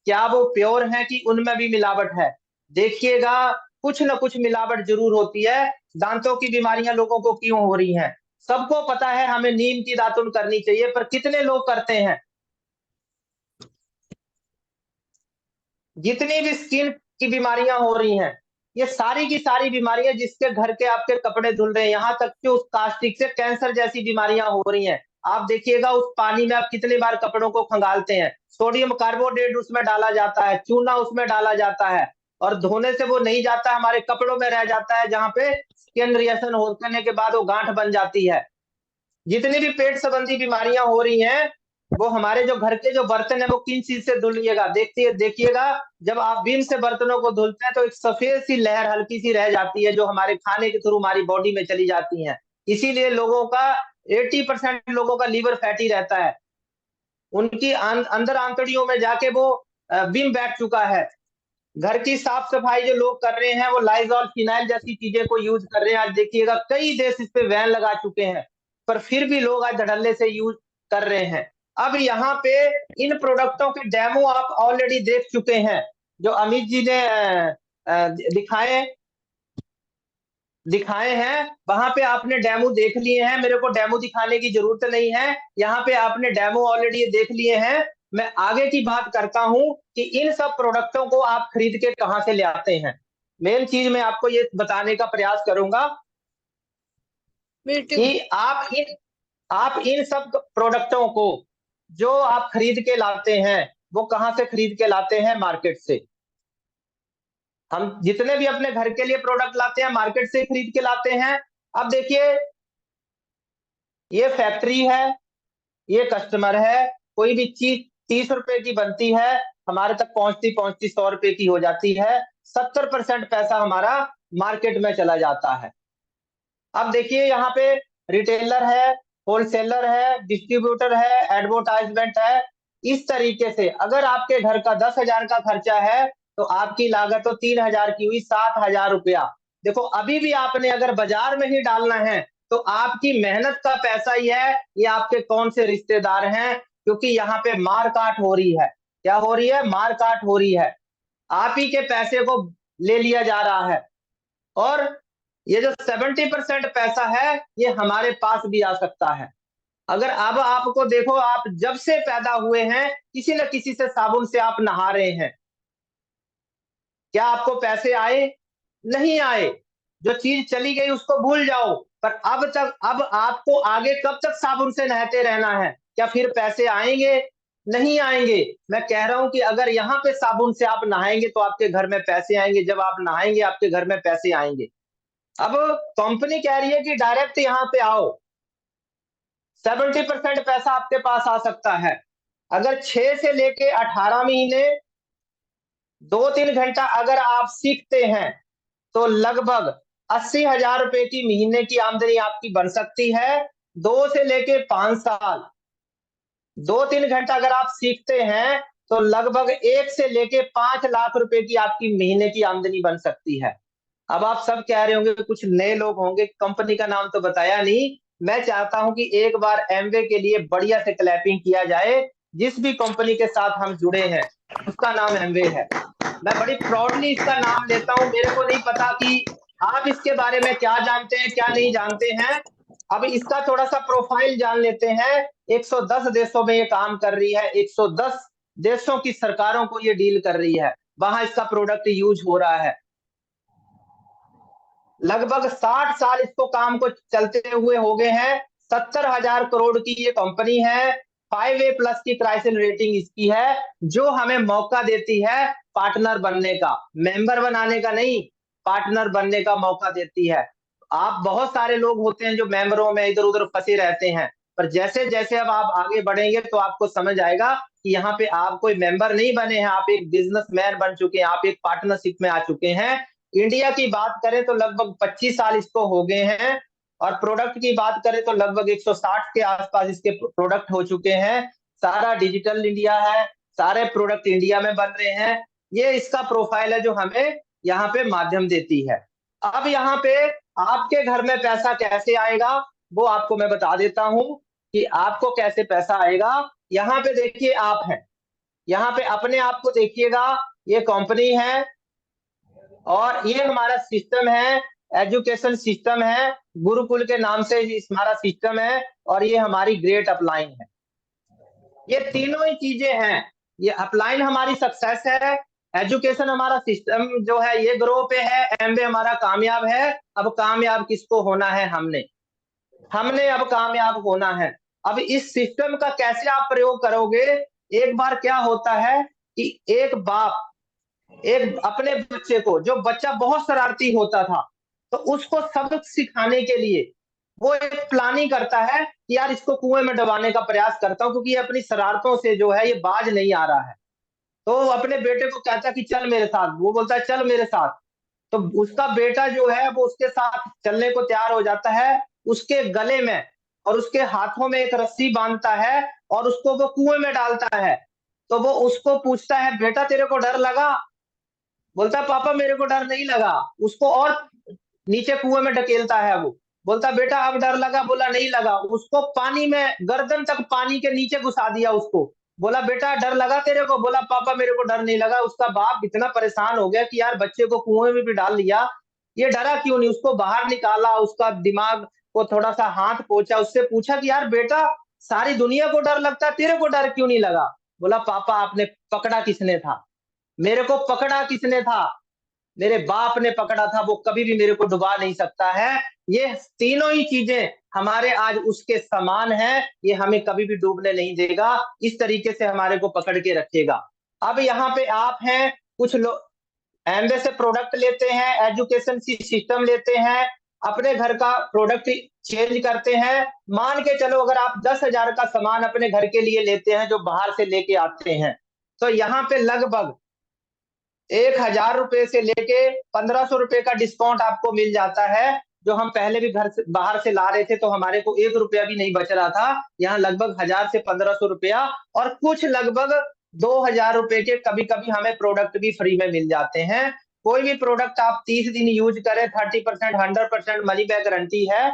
क्या वो प्योर हैं कि उनमें भी मिलावट है? देखिएगा कुछ ना कुछ मिलावट जरूर होती है। दांतों की बीमारियां लोगों को क्यों हो रही हैं? सबको पता है हमें नीम की दातुन करनी चाहिए, पर कितने लोग करते हैं? जितनी भी स्किन की बीमारियां हो रही हैं, ये सारी की सारी बीमारियां जिसके घर के आपके कपड़े धुल रहे हैं, यहाँ तक कि उस कास्टिक से कैंसर जैसी बीमारियां हो रही हैं। आप देखिएगा उस पानी में आप कितनी बार कपड़ों को खंगालते हैं, सोडियम कार्बोनेट उसमें डाला जाता है, चूना उसमें डाला जाता है, और धोने से वो नहीं जाता, हमारे कपड़ों में रह जाता है, जहां पे स्किन रिएक्शन होने के बाद वो गांठ बन जाती है। जितनी भी पेट संबंधी बीमारियां हो रही हैं, वो हमारे जो घर के जो बर्तन है वो किन चीज से धुलिएगा, देखिएगा जब आप विम से बर्तनों को धुलते हैं तो एक सफेद सी लहर हल्की सी रह जाती है, जो हमारे खाने के थ्रू हमारी बॉडी में चली जाती है। इसीलिए लोगों का 80% लोगों का लीवर फैटी रहता है। उनकी अंदर आंतड़ियों में जाके वो विम बैठ चुका है। घर की साफ सफाई जो लोग कर रहे हैं वो लाइजॉल फिनाइल जैसी चीजें को यूज कर रहे हैं। आज देखिएगा कई देश इस पे बैन लगा चुके हैं, पर फिर भी लोग आज धड़ल्ले से यूज कर रहे हैं। अब यहाँ पे इन प्रोडक्टों के डेमो आप ऑलरेडी देख चुके हैं, जो अमित जी ने दिखाए हैं, वहां पे आपने डेमो देख लिए हैं। मेरे को डेमो दिखाने की जरूरत नहीं है, यहाँ पे आपने डेमो ऑलरेडी देख लिए हैं। मैं आगे की बात करता हूं कि इन सब प्रोडक्टों को आप खरीद के कहां से ले आते हैं। मेन चीज मैं आपको ये बताने का प्रयास करूंगा कि आप इन सब प्रोडक्टों को जो आप खरीद के लाते हैं वो कहां से खरीद के लाते हैं? मार्केट से। हम जितने भी अपने घर के लिए प्रोडक्ट लाते हैं मार्केट से खरीद के लाते हैं। अब देखिए, ये फैक्ट्री है, ये कस्टमर है। कोई भी चीज 30 रुपए की बनती है, हमारे तक पहुंचती 100 रुपए की हो जाती है। 70% पैसा हमारा मार्केट में चला जाता है। अब देखिए, यहाँ पे रिटेलर है, होलसेलर है, डिस्ट्रीब्यूटर है, एडवर्टाइजमेंट है। इस तरीके से अगर आपके घर का 10,000 का खर्चा है तो आपकी लागत तो 3,000 की हुई, 7,000 रुपया। देखो, अभी भी आपने अगर बाजार में ही डालना है तो आपकी मेहनत का पैसा ही है, ये आपके कौन से रिश्तेदार हैं, क्योंकि यहाँ पे मार काट हो रही है। क्या हो रही है? मार काट हो रही है। आप ही के पैसे को ले लिया जा रहा है। और ये जो 70% पैसा है ये हमारे पास भी आ सकता है। अगर अब आपको देखो, आप जब से पैदा हुए हैं किसी न किसी से साबुन से आप नहा रहे हैं। क्या आपको पैसे आए? नहीं आए। जो चीज चली गई उसको भूल जाओ, पर अब आपको आगे कब तक साबुन से नहाते रहना है? क्या फिर पैसे आएंगे? नहीं आएंगे। मैं कह रहा हूं कि अगर यहाँ पे साबुन से आप नहाएंगे तो आपके घर में पैसे आएंगे, जब आप नहाएंगे आपके घर में पैसे आएंगे। अब कंपनी कह रही है कि डायरेक्ट यहाँ पे आओ, 70% पैसा आपके पास आ सकता है। अगर 6 से लेके 18 महीने 2-3 घंटा अगर आप सीखते हैं तो लगभग 80,000 रुपए की महीने की आमदनी आपकी बन सकती है। 2 से लेके 5 साल 2-3 घंटा अगर आप सीखते हैं तो लगभग 1 से लेके 5 लाख रुपए की आपकी महीने की आमदनी बन सकती है। अब आप सब कह रहे होंगे, कुछ नए लोग होंगे, कंपनी का नाम तो बताया नहीं। मैं चाहता हूं कि एक बार एमवे के लिए बढ़िया से क्लैपिंग किया जाए। जिस भी कंपनी के साथ हम जुड़े हैं उसका नाम एमवे है। मैं बड़ी प्राउडली इसका नाम लेता हूं। मेरे को नहीं पता कि आप इसके बारे में क्या जानते हैं क्या नहीं जानते हैं। अब इसका थोड़ा सा प्रोफाइल जान लेते हैं। 110 देशों में ये काम कर रही है, 110 देशों की सरकारों को ये डील कर रही है, वहां इसका प्रोडक्ट यूज हो रहा है। लगभग 60 साल इसको काम को चलते हुए हो गए हैं। 70,000 करोड़ की ये कंपनी है। 5A+ की क्राइसिल रेटिंग इसकी है, जो हमें मौका देती है पार्टनर बनने का, मेंबर बनाने का नहीं, पार्टनर बनने का मौका देती है। आप बहुत सारे लोग होते हैं जो मेंबरों में इधर उधर फंसे रहते हैं, पर जैसे जैसे अब आप आगे बढ़ेंगे तो आपको समझ आएगा कि यहाँ पे आप कोई मेंबर नहीं बने हैं, आप एक बिजनेसमैन बन चुके हैं, आप एक पार्टनरशिप में आ चुके हैं। इंडिया की बात करें तो लगभग 25 साल इसको हो गए हैं, और प्रोडक्ट की बात करें तो लगभग 160 के आसपास इसके प्रोडक्ट हो चुके हैं। सारा डिजिटल इंडिया है, सारे प्रोडक्ट इंडिया में बन रहे हैं। ये इसका प्रोफाइल है जो हमें यहाँ पे माध्यम देती है। अब यहाँ पे आपके घर में पैसा कैसे आएगा वो आपको मैं बता देता हूं कि आपको कैसे पैसा आएगा। यहाँ पे देखिए, आप हैं, यहाँ पे अपने आप को देखिएगा, ये कंपनी है और ये हमारा सिस्टम है, एजुकेशन सिस्टम है, गुरुकुल के नाम से हमारा सिस्टम है, और ये हमारी ग्रेट अपलाइन है। ये तीनों ही चीजें हैं। ये अपलाइन हमारी सक्सेस है, एजुकेशन हमारा सिस्टम जो है ये ग्रो पे है, एमवे हमारा कामयाब है। अब कामयाब किसको होना है? हमने अब कामयाब होना है। अब इस सिस्टम का कैसे आप प्रयोग करोगे? एक बार क्या होता है कि एक बाप एक अपने बच्चे को, जो बच्चा बहुत शरारती होता था, तो उसको सबक सिखाने के लिए वो एक प्लानिंग करता है कि यार इसको कुएं में डुबाने का प्रयास करता हूं, क्योंकि ये अपनी शरारतों से जो है ये बाज नहीं आ रहा है। तो अपने बेटे को कहता है कि चल मेरे साथ, वो बोलता है चल मेरे साथ। तो उसका बेटा जो है वो उसके साथ चलने को तैयार हो जाता है। उसके गले में और उसके हाथों में एक रस्सी बांधता है और उसको वो कुएं में डालता है। तो वो उसको पूछता है, बेटा तेरे को डर लगा? बोलता है, पापा मेरे को डर नहीं लगा। उसको और नीचे कुएं में ढकेलता है वो। बोलता, बेटा अब डर लगा? बोला नहीं लगा। उसको पानी में गर्दन तक पानी के नीचे घुसा दिया उसको। बोला, बेटा डर लगा तेरे को? बोला, पापा मेरे को डर नहीं लगा। उसका बाप इतना परेशान हो गया कि यार बच्चे को कुएं में भी डाल लिया, ये डरा क्यों नहीं? उसको बाहर निकाला, उसका दिमाग को थोड़ा सा हाथ पोंछा, उससे पूछा कि यार बेटा सारी दुनिया को डर लगता है, तेरे को डर क्यों नहीं लगा? बोला, पापा आपने पकड़ा किसने था? मेरे को पकड़ा किसने था? मेरे बाप ने पकड़ा था, वो कभी भी मेरे को डुबा नहीं सकता है। ये तीनों ही चीजें हमारे आज उसके समान है, ये हमें कभी भी डूबने नहीं देगा, इस तरीके से हमारे को पकड़ के रखेगा। अब यहाँ पे आप हैं, कुछ लोग एमवे से प्रोडक्ट लेते हैं, एजुकेशन सिस्टम लेते हैं, अपने घर का प्रोडक्ट चेंज करते हैं। मान के चलो अगर आप 10,000 का सामान अपने घर के लिए लेते हैं जो बाहर से लेके आते हैं, तो यहाँ पे लगभग 1,000 रुपए से लेके 1,500 रुपए का डिस्काउंट आपको मिल जाता है। जो हम पहले भी घर से बाहर से ला रहे थे तो हमारे को 1 रुपया भी नहीं बच रहा था, यहाँ लगभग 1,000 से 1,500 रुपया, और कुछ लगभग 2,000 रुपए के कभी कभी हमें प्रोडक्ट भी फ्री में मिल जाते हैं। कोई भी प्रोडक्ट आप 30 दिन यूज करें, 30%, 100% मनी बैक गारंटी है।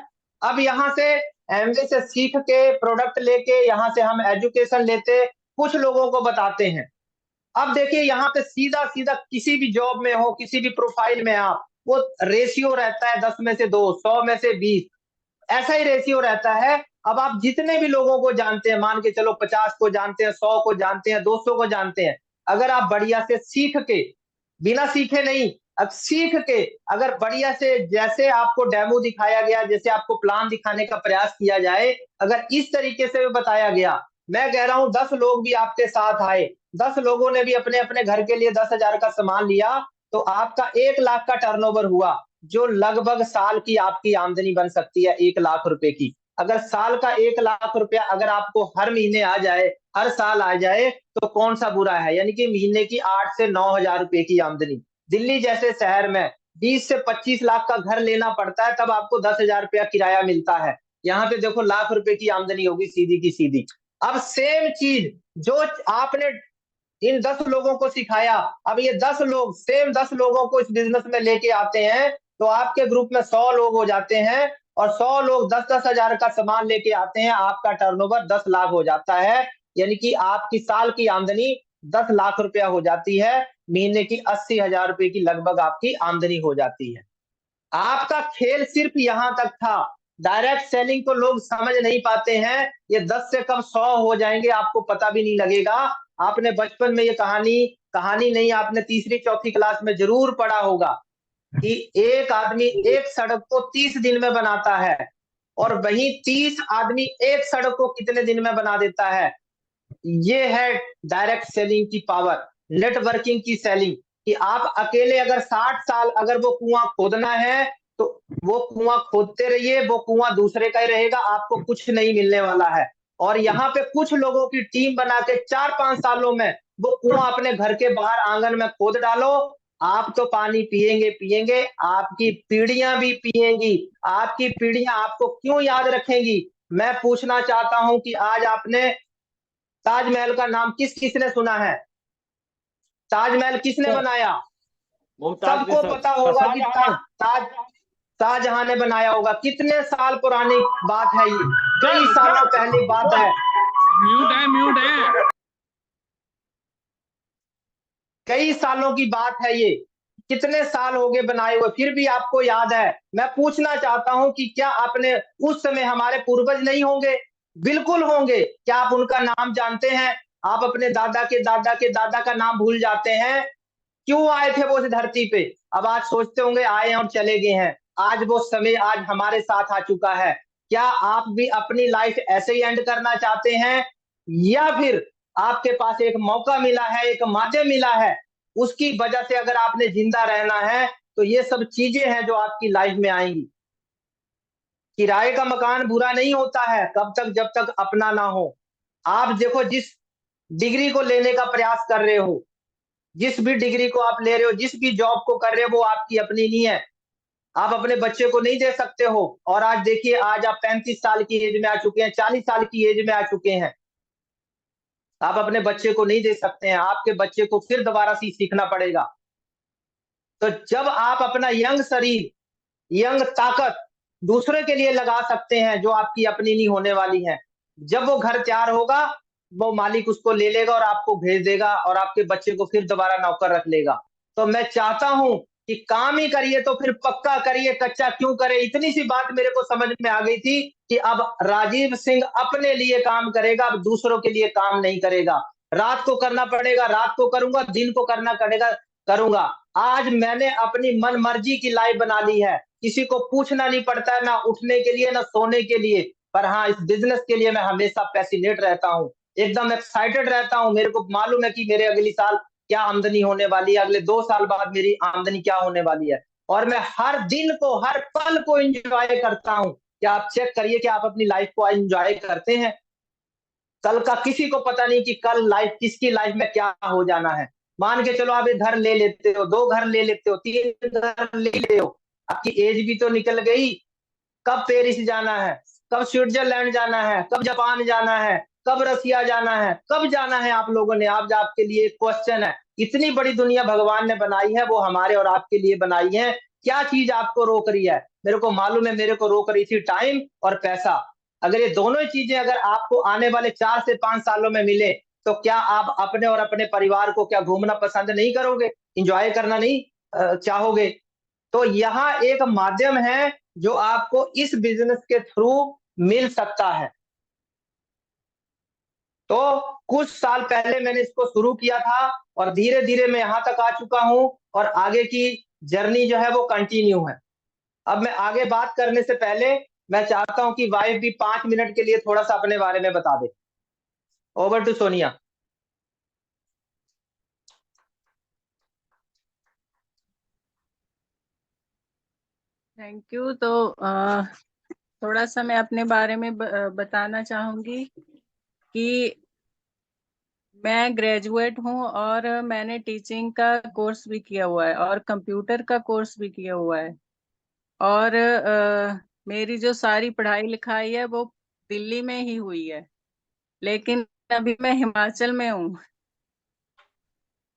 अब यहाँ से एमवे से सीख के प्रोडक्ट लेके यहाँ से हम एजुकेशन लेते, कुछ लोगों को बताते हैं। अब देखिए यहाँ पे सीधा सीधा किसी भी जॉब में हो, किसी भी प्रोफाइल में आप, वो रेशियो रहता है 10 में से 2, 100 में से 20, ऐसा ही रेशियो रहता है। अब आप जितने भी लोगों को जानते हैं, मान के चलो 50 को जानते हैं, 100 को जानते हैं, 200 को जानते हैं, अगर आप बढ़िया से सीख के, बिना सीखे नहीं, अब सीख के अगर बढ़िया से, जैसे आपको डेमो दिखाया गया, जैसे आपको प्लान दिखाने का प्रयास किया जाए, अगर इस तरीके से बताया गया, मैं कह रहा हूं 10 लोग भी आपके साथ आए, 10 लोगों ने भी अपने अपने घर के लिए 10,000 का सामान लिया, तो आपका 1 लाख का टर्नओवर हुआ, जो लगभग साल की आपकी आमदनी बन सकती है 1 लाख रुपए की। अगर साल का 1 लाख रुपया अगर आपको हर महीने आ जाए, हर साल आ जाए, तो कौन सा बुरा है? यानी कि महीने की 8 से 9,000 रुपए की आमदनी। दिल्ली जैसे शहर में 20 से 25 लाख का घर लेना पड़ता है, तब आपको 10,000 रुपया किराया मिलता है। यहाँ पे देखो लाख रुपए की आमदनी होगी सीधी की सीधी। अब सेम चीज जो आपने इन 10 लोगों को सिखाया, अब ये 10 लोग सेम 10 लोगों को इस बिजनेस में लेके आते हैं, तो आपके ग्रुप में 100 लोग हो जाते हैं, और 100 लोग 10-10 हजार का सामान लेके आते हैं, आपका टर्नओवर 10 लाख हो जाता है। यानी कि आपकी साल की आमदनी 10 लाख रुपया हो जाती है, महीने की 80,000 रुपए की लगभग आपकी आमदनी हो जाती है। आपका खेल सिर्फ यहां तक था। डायरेक्ट सेलिंग को लोग समझ नहीं पाते हैं, ये 10 से कब 100 हो जाएंगे आपको पता भी नहीं लगेगा। आपने बचपन में ये कहानी नहीं, आपने तीसरी चौथी क्लास में जरूर पढ़ा होगा कि एक आदमी एक सड़क को 30 दिन में बनाता है, और वही 30 आदमी एक सड़क को कितने दिन में बना देता है। ये है डायरेक्ट सेलिंग की पावर, नेटवर्किंग की सेलिंग, कि आप अकेले अगर 60 साल अगर वो कुआं खोदना है, तो वो कुआं खोदते रहिए, वो कुआं दूसरे का ही रहेगा, आपको कुछ नहीं मिलने वाला है। और यहाँ पे कुछ लोगों की टीम बना के 4-5 सालों में वो कुआं अपने घर के बाहर आंगन में खोद डालो, आप तो पानी पिएंगे पिएंगे, आपकी पीढ़ियां भी पिएंगी। आपकी पीढ़ियां आपको क्यों याद रखेंगी? मैं पूछना चाहता हूं कि आज आपने ताजमहल का नाम किस किसने सुना है? ताजमहल किसने बनाया? मुमताज सबको पता होगा कि ताज शाहजहां ने बनाया होगा। कितने साल पुरानी बात है ये? कई सालों पहले बात है, म्यूट है। कई सालों की बात है ये। कितने साल हो गए बनाए हुए, फिर भी आपको याद है। मैं पूछना चाहता हूं कि क्या आपने उस समय, हमारे पूर्वज नहीं होंगे? बिल्कुल होंगे। क्या आप उनका नाम जानते हैं? आप अपने दादा के दादा के दादा का नाम भूल जाते हैं? क्यों आए थे वो इस धरती पे? अब आज सोचते होंगे आए हैं और चले गए हैं। आज वो समय आज हमारे साथ आ चुका है। क्या आप भी अपनी लाइफ ऐसे ही एंड करना चाहते हैं, या फिर आपके पास एक मौका मिला है, एक माध्यम मिला है, उसकी वजह से अगर आपने जिंदा रहना है, तो ये सब चीजें हैं जो आपकी लाइफ में आएंगी। किराए का मकान बुरा नहीं होता है कब तक, जब तक अपना ना हो। आप देखो, जिस डिग्री को लेने का प्रयास कर रहे हो, जिस भी डिग्री को आप ले रहे हो, जिस भी जॉब को कर रहे हो, वो आपकी अपनी नहीं है। आप अपने बच्चे को नहीं दे सकते हो। और आज देखिए, आज आप 35 साल की एज में आ चुके हैं, 40 साल की एज में आ चुके हैं, आप अपने बच्चे को नहीं दे सकते हैं। आपके बच्चे को फिर दोबारा से सीखना पड़ेगा। तो जब आप अपना यंग शरीर, यंग ताकत दूसरे के लिए लगा सकते हैं जो आपकी अपनी नहीं होने वाली है, जब वो घर तैयार होगा, वो मालिक उसको ले लेगा और आपको भेज देगा और आपके बच्चे को फिर दोबारा नौकर रख लेगा। तो मैं चाहता हूं कि काम ही करिए तो फिर पक्का करिए, कच्चा क्यों करे। इतनी सी बात मेरे को समझ में आ गई थी कि अब राजीव सिंह अपने लिए काम करेगा, अब दूसरों के लिए काम नहीं करेगा। रात को करना पड़ेगा, रात को करूंगा, दिन को करना पड़ेगा, करूंगा। आज मैंने अपनी मन मर्जी की लाइफ बना ली है, किसी को पूछना नहीं पड़ता है, ना उठने के लिए ना सोने के लिए। पर हाँ, इस बिजनेस के लिए मैं हमेशा पैसिनेट रहता हूँ, एकदम एक्साइटेड रहता हूँ। मेरे को मालूम है कि मेरे अगली साल क्या आमदनी होने वाली है, अगले 2 साल बाद मेरी आमदनी क्या होने वाली है। और मैं हर दिन को, हर पल को एंजॉय करता हूँ। क्या आप चेक करिए कि आप अपनी लाइफ को एंजॉय करते हैं? कल का किसी को पता नहीं कि कल लाइफ, किसकी लाइफ में क्या हो जाना है। मान के चलो, आप एक घर ले लेते हो, 2 घर ले लेते हो, 3 घर ले लेते हो, आपकी एज भी तो निकल गई। कब पेरिस जाना है, कब स्विट्जरलैंड जाना है, कब जापान जाना है, कब रसिया जाना है, कब जाना है आप लोगों ने? आप आपके लिए क्वेश्चन है। इतनी बड़ी दुनिया भगवान ने बनाई है, वो हमारे और आपके लिए बनाई है। क्या चीज आपको रोक रही है? मेरे को मालूम है, मेरे को रोक रही थी टाइम और पैसा। अगर ये दोनों ही चीजें अगर आपको आने वाले 4 से 5 सालों में मिले, तो क्या आप अपने और अपने परिवार को क्या घूमना पसंद नहीं करोगे? इंजॉय करना नहीं चाहोगे? तो यहाँ एक माध्यम है जो आपको इस बिजनेस के थ्रू मिल सकता है। तो कुछ साल पहले मैंने इसको शुरू किया था और धीरे धीरे मैं यहाँ तक आ चुका हूँ और आगे की जर्नी जो है वो कंटिन्यू है। अब मैं आगे बात करने से पहले मैं चाहता हूँ कि वाइफ भी 5 मिनट के लिए थोड़ा सा अपने बारे में बता दे। Over to Sonia. Thank you. तो थोड़ा सा मैं अपने बारे में बताना चाहूंगी कि मैं ग्रेजुएट हूँ और मैंने टीचिंग का कोर्स भी किया हुआ है और कंप्यूटर का कोर्स भी किया हुआ है। और मेरी जो सारी पढ़ाई लिखाई है वो दिल्ली में ही हुई है, लेकिन अभी मैं हिमाचल में हूँ।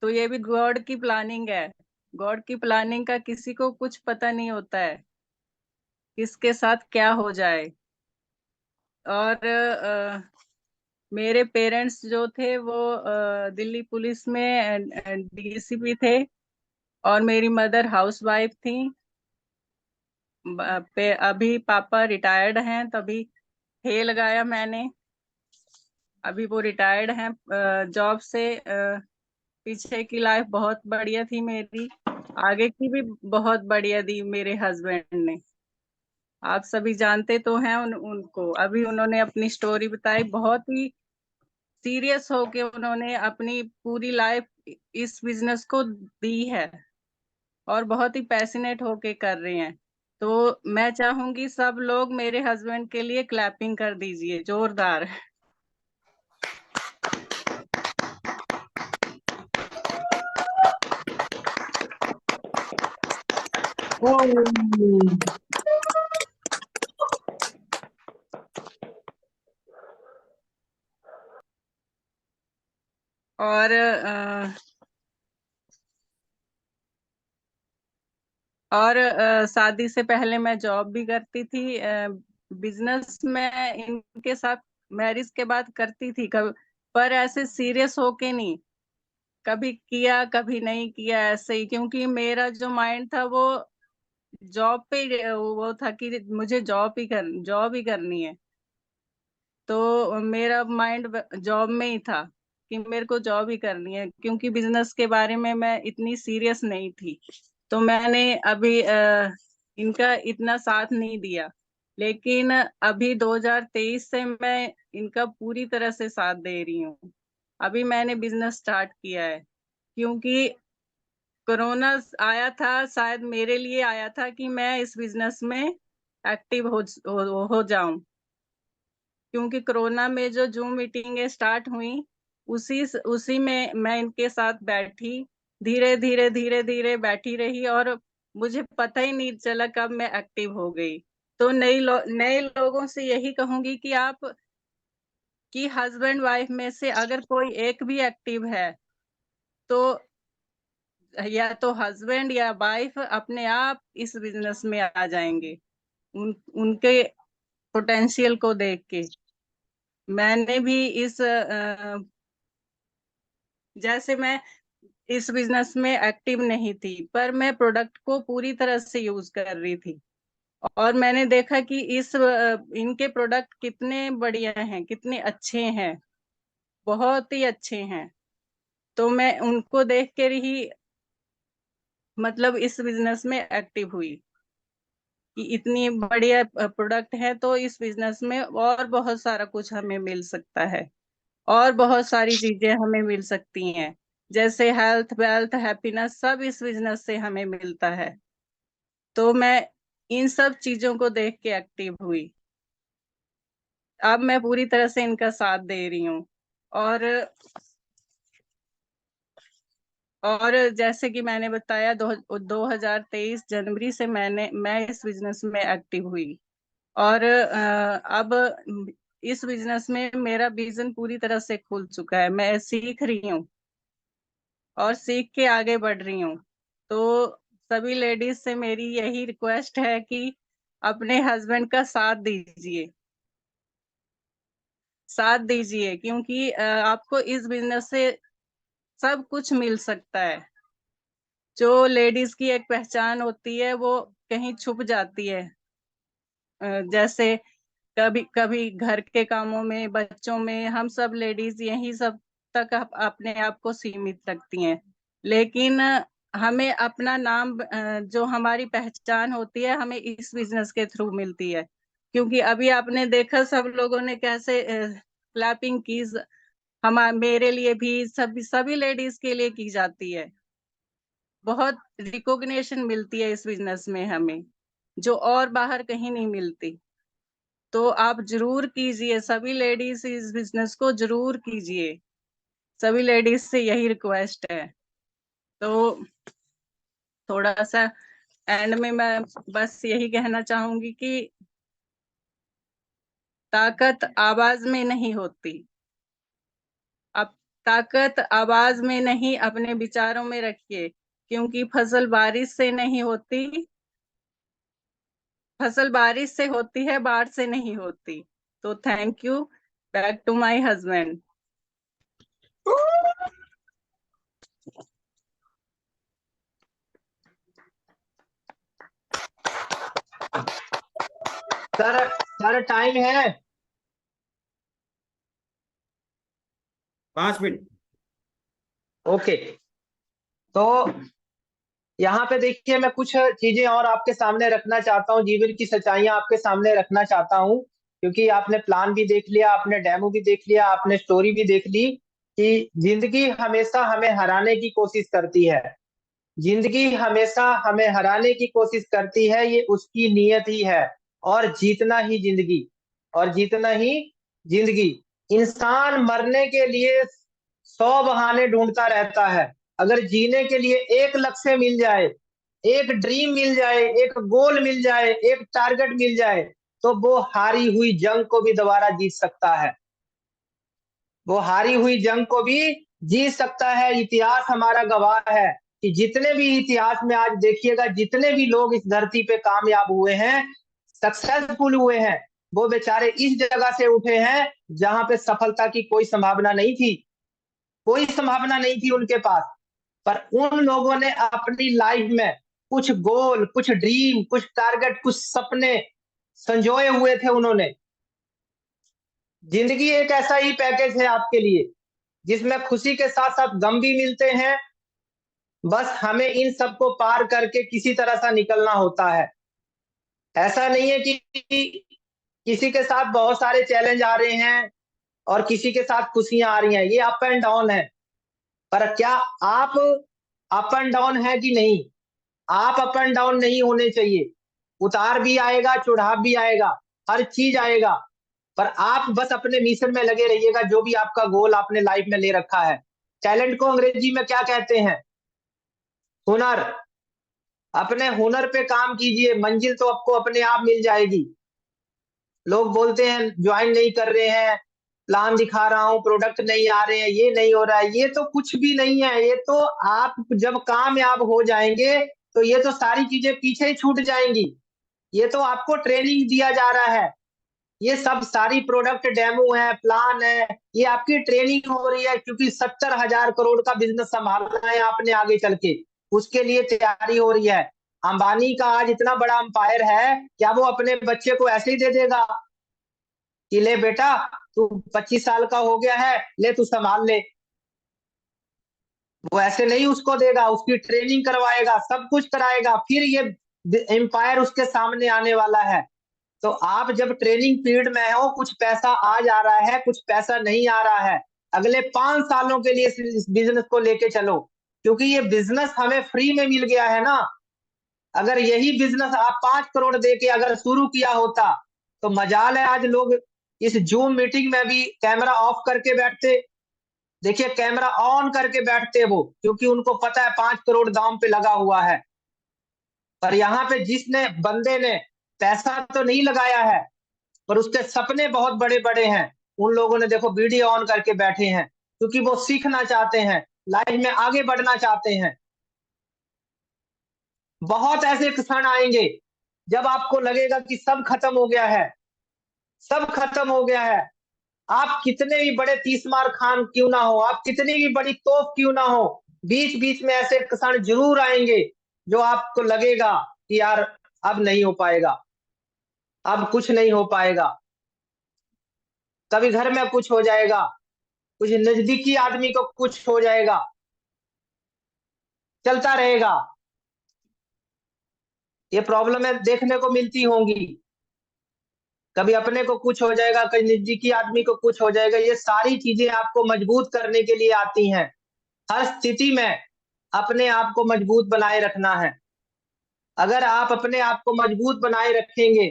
तो ये भी गॉड की प्लानिंग है। गॉड की प्लानिंग का किसी को कुछ पता नहीं होता है, किसके साथ क्या हो जाए। और मेरे पेरेंट्स जो थे वो दिल्ली पुलिस में डीसीपी थे और मेरी मदर हाउसवाइफ थी। अभी पापा रिटायर्ड हैं, तभी थे लगाया मैंने। अभी वो रिटायर्ड हैं जॉब से। पीछे की लाइफ बहुत बढ़िया थी मेरी, आगे की भी बहुत बढ़िया दी मेरे हस्बैंड ने। आप सभी जानते तो हैं उनको। अभी उन्होंने अपनी स्टोरी बताई, बहुत ही सीरियस होके उन्होंने अपनी पूरी लाइफ इस बिजनेस को दी है और बहुत ही पैशनेट होके कर रहे हैं। तो मैं चाहूंगी सब लोग मेरे हस्बैंड के लिए क्लैपिंग कर दीजिए जोरदार। और शादी से पहले मैं जॉब भी करती थी। बिजनेस में इनके साथ मैरिज के बाद करती थी कभी, पर ऐसे सीरियस होके नहीं। कभी किया कभी नहीं किया, ऐसे ही, क्योंकि मेरा जो माइंड था वो जॉब पे वो था कि मुझे जॉब ही करनी है। तो मेरा माइंड जॉब में ही था कि मेरे को जॉब ही करनी है, क्योंकि बिजनेस के बारे में मैं इतनी सीरियस नहीं थी। तो मैंने अभी इनका इतना साथ नहीं दिया, लेकिन अभी 2023 से मैं इनका पूरी तरह से साथ दे रही हूँ। अभी मैंने बिजनेस स्टार्ट किया है क्योंकि कोरोना आया था, शायद मेरे लिए आया था कि मैं इस बिजनेस में एक्टिव हो जाऊं। क्योंकि कोरोना में जो जूम मीटिंगें स्टार्ट हुई, उसी उसी में मैं इनके साथ बैठी, धीरे धीरे धीरे धीरे बैठी रही और मुझे पता ही नहीं चला कब मैं एक्टिव हो गई। तो नए लोगों से यही कहूंगी कि आप कि हस्बैंड वाइफ में से अगर कोई एक भी एक्टिव है तो या तो हस्बैंड या वाइफ अपने आप इस बिजनेस में आ जाएंगे, उनके पोटेंशियल को देख के। मैंने भी जैसे मैं इस बिजनेस में एक्टिव नहीं थी, पर मैं प्रोडक्ट को पूरी तरह से यूज कर रही थी और मैंने देखा कि इनके प्रोडक्ट कितने बढ़िया हैं, कितने अच्छे हैं, बहुत ही अच्छे हैं। तो मैं उनको देख कर ही मतलब इस बिजनेस में एक्टिव हुई कि इतनी बढ़िया प्रोडक्ट है, तो इस बिजनेस में और बहुत सारा कुछ हमें मिल सकता है और बहुत सारी चीजें हमें मिल सकती हैं, जैसे हेल्थ, वेल्थ, हैप्पीनेस, सब इस बिजनेस से हमें मिलता है। तो मैं इन सब चीजों को देख के एक्टिव हुई। अब मैं पूरी तरह से इनका साथ दे रही हूँ। और जैसे कि मैंने बताया 2023 जनवरी से मैं इस बिजनेस में एक्टिव हुई और अब इस बिजनेस में मेरा विजन पूरी तरह से खुल चुका है। मैं सीख रही हूँ और सीख के आगे बढ़ रही हूँ। तो सभी लेडीज से मेरी यही रिक्वेस्ट है कि अपने हस्बैंड का साथ दीजिए, साथ दीजिए, क्योंकि आपको इस बिजनेस से सब कुछ मिल सकता है। जो लेडीज की एक पहचान होती है वो कहीं छुप जाती है, जैसे कभी कभी घर के कामों में, बच्चों में, हम सब लेडीज यही सब तक अपने आप को सीमित रखती हैं। लेकिन हमें अपना नाम, जो हमारी पहचान होती है, हमें इस बिजनेस के थ्रू मिलती है। क्योंकि अभी आपने देखा सब लोगों ने कैसे क्लैपिंग की, मेरे लिए भी, सभी लेडीज के लिए की जाती है। बहुत रिकॉग्निशन मिलती है इस बिजनेस में हमें, जो और बाहर कहीं नहीं मिलती। तो आप जरूर कीजिए, सभी लेडीज इस बिजनेस को जरूर कीजिए, सभी लेडीज से यही रिक्वेस्ट है। तो थोड़ा सा एंड में मैं बस यही कहना चाहूंगी कि ताकत आवाज में नहीं होती। अब ताकत आवाज में नहीं, अपने विचारों में रखिए, क्योंकि फसल बारिश से नहीं होती, फसल बारिश से होती है, बाढ़ से नहीं होती। तो thank you. Back to my husband. Sir sir time है 5 मिनट। ओके। तो यहाँ पे देखिए, मैं कुछ चीजें और आपके सामने रखना चाहता हूँ, जीवन की सच्चाइयां आपके सामने रखना चाहता हूँ। क्योंकि आपने प्लान भी देख लिया, आपने डेमो भी देख लिया, आपने स्टोरी भी देख ली कि जिंदगी हमेशा हमें हराने की कोशिश करती है। जिंदगी हमेशा हमें हराने की कोशिश करती है, ये उसकी नीयत ही है। और जीतना ही जिंदगी, और जीतना ही जिंदगी। इंसान मरने के लिए 100 बहाने ढूंढता रहता है। अगर जीने के लिए एक लक्ष्य मिल जाए, एक ड्रीम मिल जाए, एक गोल मिल जाए, एक टारगेट मिल जाए, तो वो हारी हुई जंग को भी दोबारा जीत सकता है। वो हारी हुई जंग को भी जीत सकता है। इतिहास हमारा गवाह है कि जितने भी इतिहास में आज देखिएगा, जितने भी लोग इस धरती पे कामयाब हुए हैं, सक्सेसफुल हुए हैं, वो बेचारे इस जगह से उठे हैं जहां पे सफलता की कोई संभावना नहीं थी। कोई संभावना नहीं थी उनके पास। पर उन लोगों ने अपनी लाइफ में कुछ गोल, कुछ ड्रीम, कुछ टारगेट, कुछ सपने संजोए हुए थे उन्होंने। जिंदगी एक ऐसा ही पैकेज है आपके लिए, जिसमें खुशी के साथ साथ गम भी मिलते हैं। बस हमें इन सबको पार करके किसी तरह से निकलना होता है। ऐसा नहीं है कि किसी के साथ बहुत सारे चैलेंज आ रहे हैं और किसी के साथ खुशियां आ रही हैं। ये अप एंड डाउन है। पर क्या आप अप एंड डाउन है कि नहीं? आप अप एंड डाउन नहीं होने चाहिए। उतार भी आएगा, चढ़ाव भी आएगा, हर चीज आएगा। पर आप बस अपने मिशन में लगे रहिएगा, जो भी आपका गोल आपने लाइफ में ले रखा है। टैलेंट को अंग्रेजी में क्या कहते हैं? हुनर। अपने हुनर पे काम कीजिए, मंजिल तो आपको अपने आप मिल जाएगी। लोग बोलते हैं ज्वाइन नहीं कर रहे हैं, प्लान दिखा रहा हूँ, प्रोडक्ट नहीं आ रहे हैं, ये नहीं हो रहा है, ये तो कुछ भी नहीं है। ये तो आप जब कामयाब हो जाएंगे तो ये तो सारी चीजें पीछे ही छूट जाएंगी। ये तो आपको ट्रेनिंग दिया जा रहा है, ये सब सारी प्रोडक्ट डेमो है, प्लान है, ये आपकी ट्रेनिंग हो रही है, क्योंकि 70,000 करोड़ का बिजनेस संभालना है आपने आगे चल के, उसके लिए तैयारी हो रही है। अंबानी का आज इतना बड़ा अंपायर है, क्या वो अपने बच्चे को ऐसे ही दे देगा कि ले बेटा तू 25 साल का हो गया है, ले तू संभाल ले? वो ऐसे नहीं उसको देगा, उसकी ट्रेनिंग करवाएगा, सब कुछ कराएगा, फिर ये एम्पायर उसके सामने आने वाला है। तो आप जब ट्रेनिंग पीरियड में हो, कुछ पैसा आ जा रहा है, कुछ पैसा नहीं आ रहा है, अगले 5 सालों के लिए इस बिजनेस को लेके चलो, क्योंकि ये बिजनेस हमें फ्री में मिल गया है ना। अगर यही बिजनेस आप 5 करोड़ दे के अगर शुरू किया होता तो मजाल है आज लोग इस जूम मीटिंग में भी कैमरा ऑफ करके बैठते। देखिए कैमरा ऑन करके बैठते वो, क्योंकि उनको पता है 5 करोड़ दाम पे लगा हुआ है। पर यहाँ पे जिसने बंदे ने पैसा तो नहीं लगाया है, पर उसके सपने बहुत बड़े बड़े हैं, उन लोगों ने देखो वीडियो ऑन करके बैठे हैं, क्योंकि वो सीखना चाहते हैं, लाइफ में आगे बढ़ना चाहते हैं। बहुत ऐसे क्षण आएंगे जब आपको लगेगा कि सब खत्म हो गया है, सब खत्म हो गया है। आप कितने भी बड़े तीसमार खान क्यों ना हो, आप कितनी भी बड़ी तोप क्यों ना हो, बीच बीच में ऐसे क्षण जरूर आएंगे जो आपको लगेगा कि यार अब नहीं हो पाएगा, अब कुछ नहीं हो पाएगा। कभी घर में कुछ हो जाएगा, कुछ नजदीकी आदमी को कुछ हो जाएगा, चलता रहेगा। ये प्रॉब्लमें देखने को मिलती होंगी, कभी अपने को कुछ हो जाएगा, कभी नजदीकी आदमी को कुछ हो जाएगा। ये सारी चीजें आपको मजबूत करने के लिए आती हैं। हर स्थिति में अपने आप को मजबूत बनाए रखना है। अगर आप अपने आप को मजबूत बनाए रखेंगे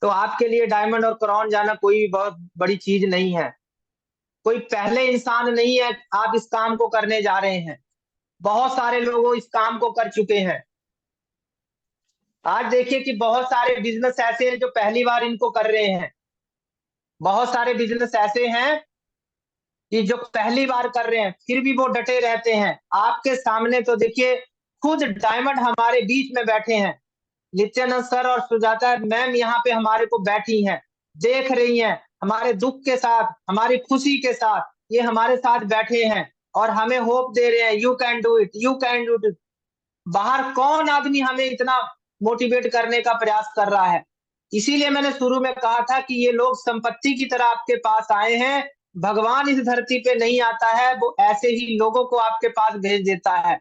तो आपके लिए डायमंड और क्राउन जाना कोई बहुत बड़ी चीज नहीं है। कोई पहले इंसान नहीं है आप इस काम को करने जा रहे हैं, बहुत सारे लोग इस काम को कर चुके हैं। आज देखिए कि बहुत सारे बिजनेस ऐसे हैं जो पहली बार इनको कर रहे हैं, बहुत सारे बिजनेस ऐसे हैं कि जो पहली बार कर रहे हैं फिर भी वो डटे रहते हैं। आपके सामने तो देखिए खुद डायमंड हमारे बीच में बैठे हैं, नित्यानंद सर और सुजाता मैम यहाँ पे हमारे को बैठी हैं, देख रही हैं, हमारे दुख के साथ, हमारी खुशी के साथ ये हमारे साथ बैठे हैं और हमें होप दे रहे हैं, you can do it, you can do it. बाहर कौन आदमी हमें इतना मोटिवेट करने का प्रयास कर रहा है? इसीलिए मैंने शुरू में कहा था कि ये लोग संपत्ति की तरह आपके पास आए हैं। भगवान इस धरती पे नहीं आता है, वो ऐसे ही लोगों को आपके पास भेज देता है।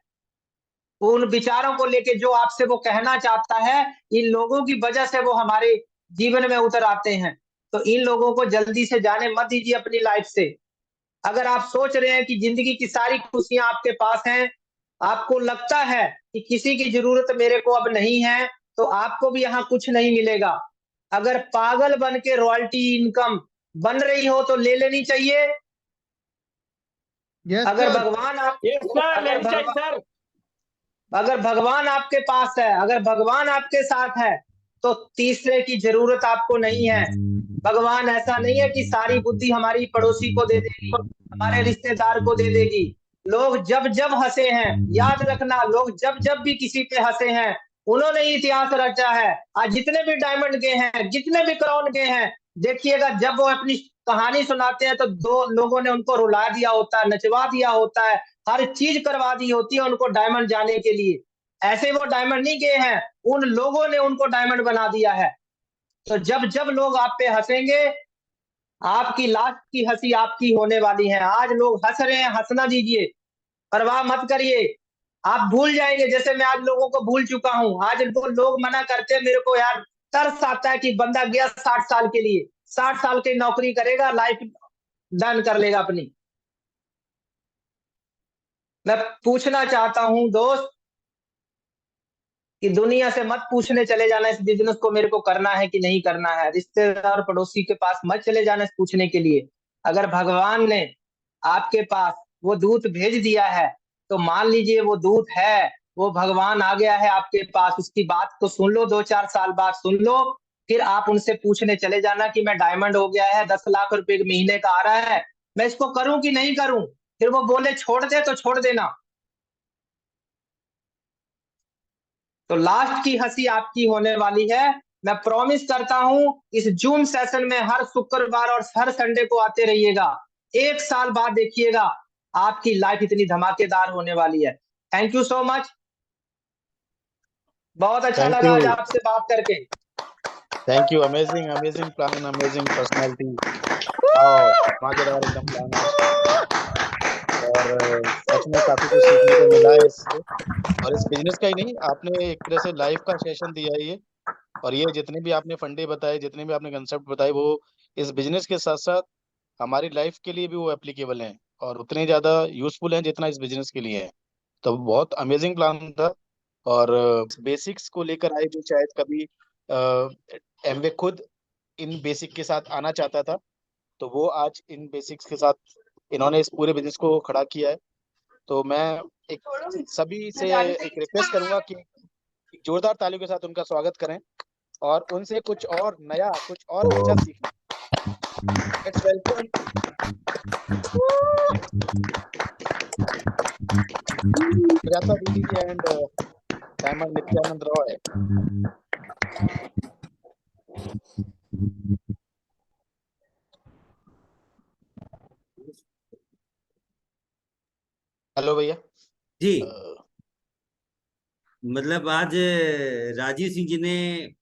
उन विचारों को लेके जो आपसे वो कहना चाहता है, इन लोगों की वजह से वो हमारे जीवन में उतर आते हैं। तो इन लोगों को जल्दी से जाने मत दीजिए अपनी लाइफ से। अगर आप सोच रहे हैं कि जिंदगी की सारी खुशियां आपके पास हैं, आपको लगता है कि किसी की जरूरत मेरे को अब नहीं है, तो आपको भी यहाँ कुछ नहीं मिलेगा। अगर पागल बन के रॉयल्टी इनकम बन रही हो तो ले लेनी चाहिए। Yes, अगर sir. भगवान आप Yes, sir. अगर Very right, भगवान sir. अगर भगवान आपके पास है, अगर भगवान आपके साथ है, तो तीसरे की जरूरत आपको नहीं है। भगवान ऐसा नहीं है कि सारी बुद्धि हमारी पड़ोसी को दे देगी, हमारे रिश्तेदार को दे देगी। लोग जब जब हंसे हैं, याद रखना, लोग जब जब भी किसी पे हंसे हैं, उन्होंने ही इतिहास रचा है। आज जितने भी डायमंड गए हैं, जितने भी क्राउन गए हैं, देखिएगा जब वो अपनी कहानी सुनाते हैं तो दो लोगों ने उनको रुला दिया होता है, नचवा दिया होता है, हर चीज करवा दी होती है उनको डायमंड जाने के लिए। ऐसे वो डायमंड नहीं गए हैं, उन लोगों ने उनको डायमंड बना दिया है। तो जब जब लोग आप पे हंसेंगे, आपकी लास्ट की हंसी आपकी होने वाली है। आज लोग हंस रहे हैं, हंसना दीजिए, परवाह मत करिए। आप भूल जाएंगे, जैसे मैं आज लोगों को भूल चुका हूं। आज वो लोग मना करते हैं, मेरे को यार तरस आता है कि बंदा गया 60 साल के लिए, 60 साल की नौकरी करेगा, लाइफ डन कर लेगा अपनी। मैं पूछना चाहता हूं दोस्त कि दुनिया से मत पूछने चले जाना इस बिजनेस को मेरे को करना है कि नहीं करना है। रिश्तेदार पड़ोसी के पास मत चले जाना इस पूछने के लिए। अगर भगवान ने आपके पास वो दूत भेज दिया है तो मान लीजिए वो दूत है, वो भगवान आ गया है आपके पास, उसकी बात को सुन लो, 2-4 साल बाद सुन लो, फिर आप उनसे पूछने चले जाना कि मैं डायमंड हो गया है, 10 लाख रुपए महीने का आ रहा है, मैं इसको करूं कि नहीं करूं। फिर वो बोले छोड़ दे तो छोड़ देना। तो लास्ट की हंसी आपकी होने वाली है। मैं प्रॉमिस करता हूं इस जूम सेशन में हर शुक्रवार और हर संडे को आते रहिएगा। 1 साल बाद देखिएगा आपकी लाइफ इतनी धमाकेदार होने वाली है। Thank you so much. बहुत अच्छा थैंक लगा आज यू, आपसे बात करके। Thank you. Amazing amazing plan, amazing personality. और धमाकेदार एकदम प्लान आज। और सच में काफी कुछ सीखने को मिला है इससे। और इस बिजनेस का ही नहीं, आपने एक तरह से लाइफ का सेशन दिया है ये। और ये जितने भी आपने फंडे बताए, जितने भी आपने कंसेप्ट बताए, वो इस बिजनेस के साथ साथ हमारी लाइफ के लिए भी वो एप्लीकेबल हैं और उतने ज्यादा यूजफुल हैं जितना इस बिजनेस के लिए है। तो बहुत अमेजिंग प्लान था। और बेसिक्स को लेकर आए, जो शायद कभी एमवे खुद इन बेसिक के साथ आना चाहता था, तो वो आज इन बेसिक्स के साथ इन्होंने इस पूरे बिजनेस को खड़ा किया है। तो मैं एक सभी से एक रिक्वेस्ट करूंगा कि एक जोरदार तालियों के साथ उनका स्वागत करें और उनसे कुछ और नया, कुछ और अच्छा सीखें। लेट्स वेलकम सुजाता दीदी and diamond Nityanand Roy. Hello भैया जी। मतलब आज राजीव सिंह जी ने,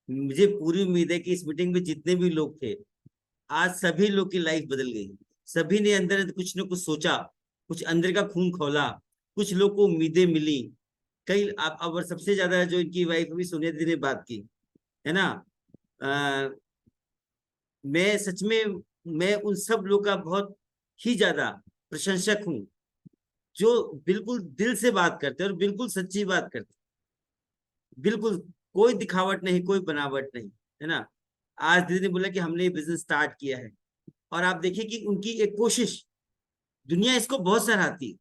मुझे पूरी उम्मीद है कि इस मीटिंग में जितने भी लोग थे, आज सभी लोग की लाइफ बदल गई। सभी ने अंदर कुछ न कुछ सोचा, कुछ अंदर का खून खोला, कुछ लोग को उम्मीदें मिली। कई आप और सबसे ज्यादा जो इनकी वाइफ अभी सोनिया दीदी ने बात की है ना, मैं सच में मैं उन सब लोग का बहुत ही ज्यादा प्रशंसक हूँ, जो बिल्कुल दिल से बात करते हैं और बिल्कुल सच्ची बात करते हैं। बिल्कुल कोई दिखावट नहीं, कोई बनावट नहीं, है ना। आज दीदी ने बोला कि हमने ये बिजनेस स्टार्ट किया है, और आप देखिए कि उनकी एक कोशिश, दुनिया इसको बहुत सराहती है।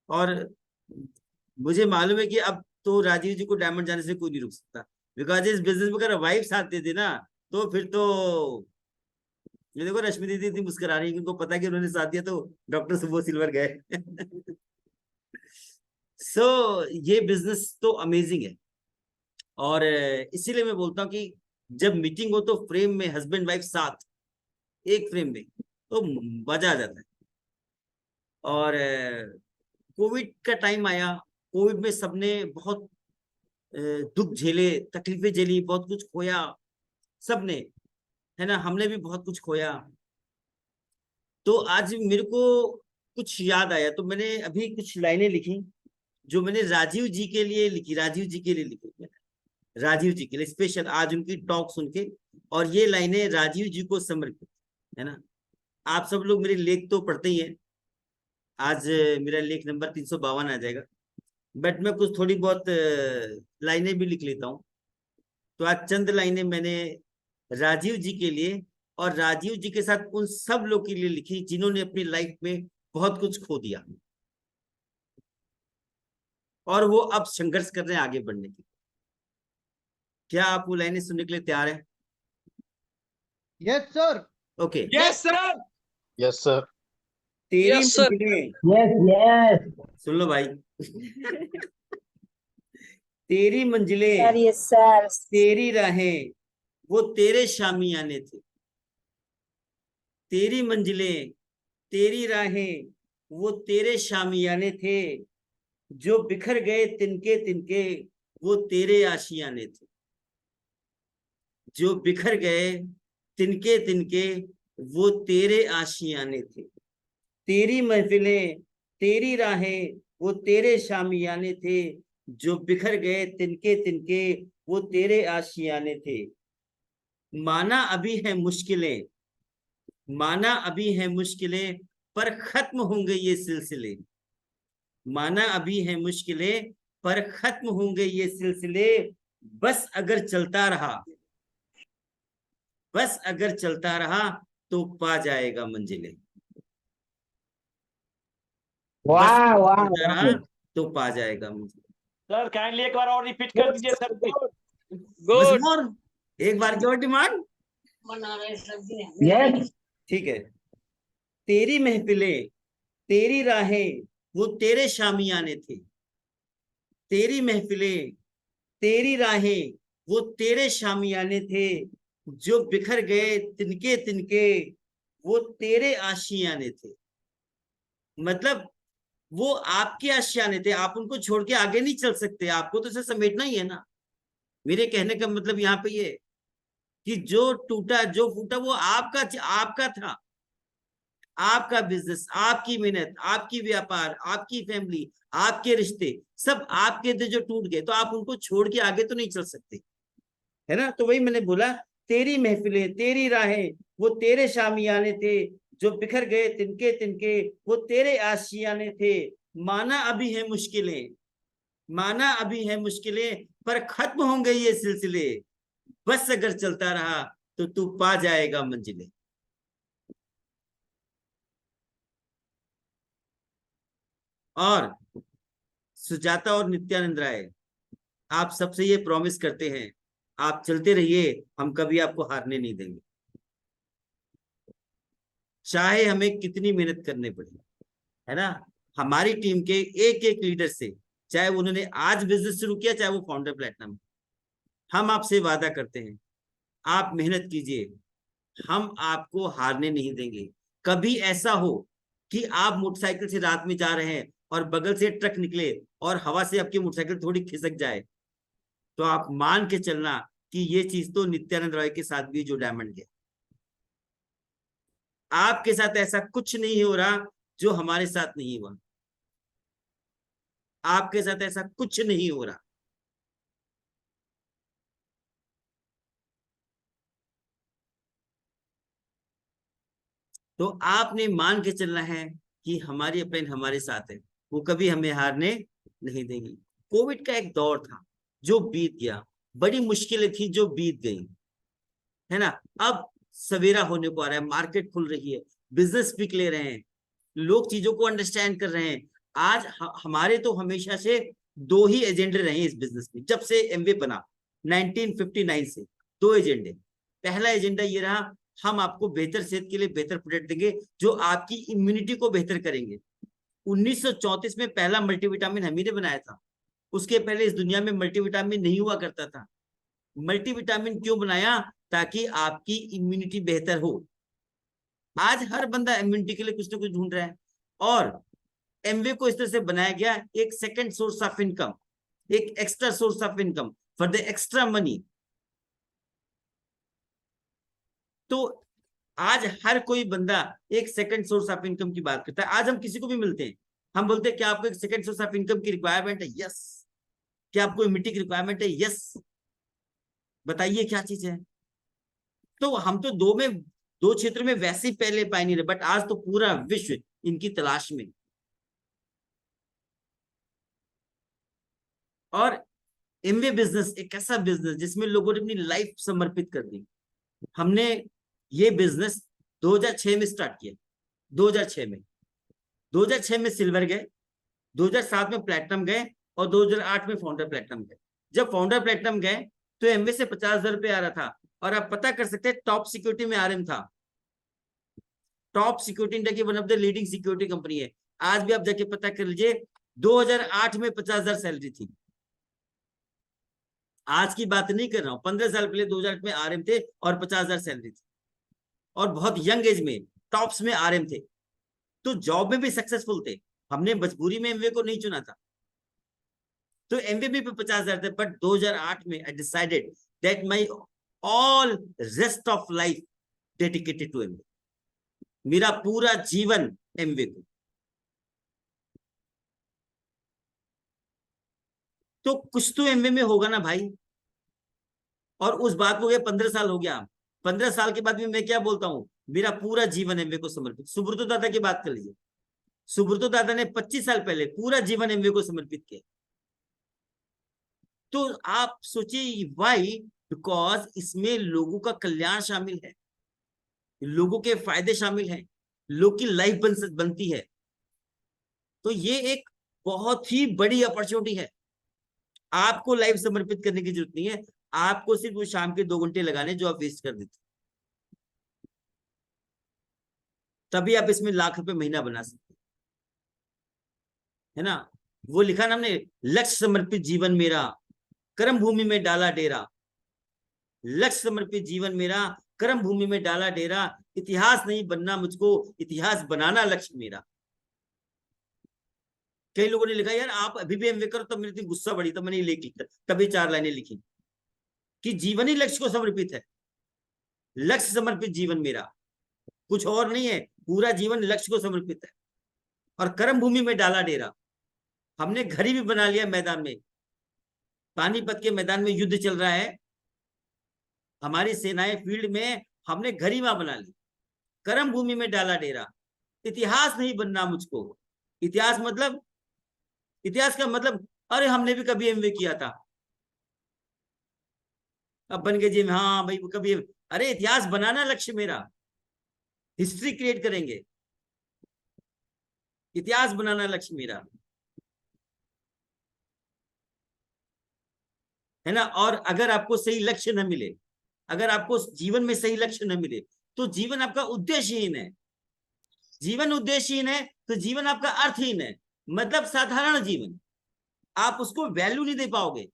और मुझे मालूम है कि अब तो राजीव जी को डायमंड जाने से कोई नहीं रोक सकता, बिकॉज इस बिजनेस में अगर वाइफ साथ देती ना, तो फिर तो ये देखो रश्मि दीदी इतनी मुस्कुरा रही है, उनको पता है कि उन्होंने साथ दिया तो डॉक्टर सुबोध सिल्वर गए। सो ये बिजनेस तो अमेजिंग है। और इसीलिए मैं बोलता हूँ कि जब मीटिंग हो तो फ्रेम में हस्बैंड वाइफ साथ, एक फ्रेम में, तो मजा आ जाता है। और कोविड का टाइम आया, कोविड में सबने बहुत दुख झेले, तकलीफें झेली, बहुत कुछ खोया सबने, है ना। हमने भी बहुत कुछ खोया। तो आज मेरे को कुछ याद आया, तो मैंने अभी कुछ लाइनें लिखी जो मैंने राजीव जी के लिए लिखी, राजीव जी के लिए लिखी मैंने, राजीव जी के लिए स्पेशल आज उनकी टॉक सुन के। और ये लाइनें राजीव जी को समर्पित है ना। आप सब लोग मेरे लेख तो पढ़ते ही हैं, आज मेरा लेख नंबर 352 आ जाएगा, बट मैं कुछ थोड़ी बहुत लाइनें भी लिख लेता हूँ। तो आज चंद लाइनें मैंने राजीव जी के लिए और राजीव जी के साथ उन सब लोग के लिए लिखी जिन्होंने अपनी लाइफ में बहुत कुछ खो दिया और वो अब संघर्ष कर रहे हैं आगे बढ़ने की। क्या आप वो लाइनें सुनने के लिए तैयार हैं? Yes sir. Okay. Yes sir. Yes sir. तेरी Yes, sir. मंजिलें, यस यस। सुन लो भाई। तेरी मंजिलें, सर यस सर। तेरी राहें, वो तेरे शामियाने थे। तेरी मंजिलें, तेरी राहें, वो तेरे शामियाने थे, जो बिखर गए तिनके तिनके, वो तेरे आशियाने थे। जो बिखर गए तिनके तिनके, वो तेरे आशियाने थे। तेरी महफिलें, तेरी राहें, वो तेरे शामियाने थे, जो बिखर गए तिनके तिनके, वो तेरे आशियाने थे। माना अभी है मुश्किलें, माना अभी है मुश्किलें, पर खत्म होंगे ये सिलसिले। माना अभी है मुश्किलें, पर खत्म होंगे ये सिलसिले। बस अगर चलता रहा, बस अगर चलता रहा, तो पा जाएगा मंजिलें। बस वाह वाह चलता वाह। रहा तो पा जाएगा मुझे। सर काइंडली एक बार और रिपीट कर दीजिए सर। बस और एक बार की और डिमांड। यस ठीक है। तेरी महफिलें तेरी राहें वो तेरे शामियाने थे। तेरी महफिलें तेरी राहें वो तेरे शामियाने थे, जो बिखर गए तिनके तिनके वो तेरे आशियाने थे। मतलब वो आपके आशियाने थे, आप उनको छोड़ के आगे नहीं चल सकते, आपको तो उसे समेटना ही है ना। मेरे कहने का मतलब यहाँ पे ये कि जो टूटा जो फूटा वो आपका था, आपका बिजनेस, आपकी मेहनत, आपकी व्यापार, आपकी फैमिली, आपके रिश्ते सब आपके थे जो टूट गए, तो आप उनको छोड़ के आगे तो नहीं चल सकते, है ना। तो वही मैंने बोला, तेरी महफिलें तेरी राहें वो तेरे शामियाने थे, जो बिखर गए तिनके तिनके वो तेरे आशियाने थे। माना अभी है मुश्किलें, माना अभी है मुश्किलें, पर खत्म होंगे ये सिलसिले, बस अगर चलता रहा तो तू पा जाएगा मंजिलें। और सुजाता और नित्यानंद राय, आप सबसे ये प्रॉमिस करते हैं, आप चलते रहिए, हम कभी आपको हारने नहीं देंगे, चाहे हमें कितनी मेहनत करनी पड़े, है ना। हमारी टीम के एक एक लीडर से, चाहे उन्होंने आज बिजनेस शुरू किया, चाहे वो फाउंडर प्लेटिनम, हम आपसे वादा करते हैं, आप मेहनत कीजिए, हम आपको हारने नहीं देंगे। कभी ऐसा हो कि आप मोटरसाइकिल से रात में जा रहे हैं और बगल से ट्रक निकले और हवा से आपकी मोटरसाइकिल थोड़ी खिसक जाए, तो आप मान के चलना कि ये चीज तो नित्यानंद रॉय के साथ भी जो डायमंड गया। आपके साथ ऐसा कुछ नहीं हो रहा जो हमारे साथ नहीं हुआ, आपके साथ ऐसा कुछ नहीं हो रहा। तो आपने मान के चलना है कि हमारी अपने हमारे साथ है, वो कभी हमें हारने नहीं देंगी। कोविड का एक दौर था जो बीत गया, बड़ी मुश्किलें थी जो बीत गई, है ना। अब सवेरा होने को आ रहा है, मार्केट खुल रही है, बिजनेस पिक ले रहे हैं, लोग चीजों को अंडरस्टैंड कर रहे हैं। आज हमारे तो हमेशा से दो ही एजेंडे रहे इस बिजनेस में, जब से एमवे बना 1959 से दो एजेंडे। पहला एजेंडा ये रहा, हम आपको बेहतर सेहत के लिए बेहतर प्रोडक्ट देंगे जो आपकी इम्यूनिटी को बेहतर करेंगे। 1934 में पहला मल्टीविटामिन हम ही ने बनाया था, उसके पहले इस दुनिया में मल्टीविटामिन नहीं हुआ करता था। मल्टीविटामिन क्यों बनाया? ताकि आपकी इम्यूनिटी बेहतर हो। आज हर बंदा इम्यूनिटी के लिए कुछ ना कुछ ढूंढ रहा है, और एमवे को इस तरह से बनाया गया, एक सेकंड सोर्स ऑफ इनकम, एक extra source of income for the extra money. तो आज हर कोई बंदा एक सेकंड सोर्स ऑफ इनकम की बात करता है। आज हम किसी को भी मिलते हैं, हम बोलते हैं क्या आपको एक सेकंड सोर्स ऑफ इनकम की रिक्वायरमेंट है? यस। क्या आपको इम्यूनिटी की रिक्वायरमेंट है? यस। बताइए क्या चीज है। तो हम तो दो क्षेत्र में वैसे ही पहले पायनियर है, बट आज तो पूरा विश्व इनकी तलाश में। और एमवे बिजनेस एक ऐसा बिजनेस जिसमें लोगों ने अपनी लाइफ समर्पित कर दी। हमने ये बिजनेस 2006 में स्टार्ट किया, 2006 में सिल्वर गए, 2007 में प्लैटिनम गए, और 2008 में फाउंडर प्लैटिनम गए। जब फाउंडर प्लैटिनम गए तो एमवे से 50,000 रुपये आ रहा था, और आप पता कर सकते हैं टॉप सिक्योरिटी में आरएम था। टॉप सिक्योरिटी इंडिया की one of the leading security company है। आज भी आप जाके पता कर लीजिए, 2008 में 50,000 सैलरी थी। आज की बात नहीं कर रहा हूं, 15 साल पहले 2008 में आरएम थे और 50,000 सैलरी थी, और बहुत यंग एज में टॉप्स में आरएम थे, तो जॉब में भी सक्सेसफुल थे। हमने मजबूरी में एमवे को नहीं चुना था, तो एमवे भी 50,000 थे। बट 2008 में I decided that my all rest of life dedicated to Amway, मेरा पूरा जीवन एमवे को। तो कुछ तो एमवे में होगा ना भाई। और उस बात को 15 साल हो गया, 15 साल के बाद भी मैं क्या बोलता हूं, मेरा पूरा जीवन एमवे को समर्पित। सुब्रतो दादा की बात कर लीजिए, सुब्रतो दादा ने 25 साल पहले पूरा जीवन एमवे को समर्पित किया। तो आप सोचिए व्हाई, बिकॉज इसमें लोगों का कल्याण शामिल है, लोगों के फायदे शामिल हैं, लोग की लाइफ बनती है। तो ये एक बहुत ही बड़ी अपॉर्चुनिटी है। आपको लाइफ समर्पित करने की जरूरत नहीं है, आपको सिर्फ वो शाम के 2 घंटे लगाने जो आप वेस्ट कर देते, तभी आप इसमें लाख रुपए महीना बना सकते, है ना। वो लिखा ना हमने, लक्ष्य समर्पित जीवन मेरा, कर्म भूमि में डाला डेरा। लक्ष्य समर्पित जीवन मेरा, कर्म भूमि में डाला डेरा, इतिहास नहीं बनना मुझको, इतिहास बनाना लक्ष्य मेरा। कई लोगों ने लिखा यार आप अभी भी एमवे करो, तब मेरे इतनी गुस्सा बढ़ी, तब मैंने ये लिखा, तभी 4 लाइनें लिखी कि जीवन ही लक्ष्य को समर्पित है। लक्ष्य समर्पित जीवन मेरा, कुछ और नहीं है, पूरा जीवन लक्ष्य को समर्पित है। और कर्म भूमि में डाला डेरा, हमने घर ही भी बना लिया मैदान में। पानीपत के मैदान में युद्ध चल रहा है, हमारी सेनाएं फील्ड में, हमने घर ही वहां बना ली। कर्म भूमि में डाला डेरा, इतिहास नहीं बनना मुझको। इतिहास मतलब, इतिहास का मतलब, अरे हमने भी कभी एमवे किया था, अब बन गए जी, हाँ भाई कभी, अरे इतिहास बनाना लक्ष्य मेरा, हिस्ट्री क्रिएट करेंगे, इतिहास बनाना लक्ष्य मेरा, है ना। और अगर आपको सही लक्ष्य न मिले, अगर आपको जीवन में सही लक्ष्य न मिले, तो जीवन आपका उद्देश्यहीन है। जीवन उद्देश्यहीन है तो जीवन आपका अर्थहीन है, मतलब साधारण जीवन, आप उसको वैल्यू नहीं दे पाओगे,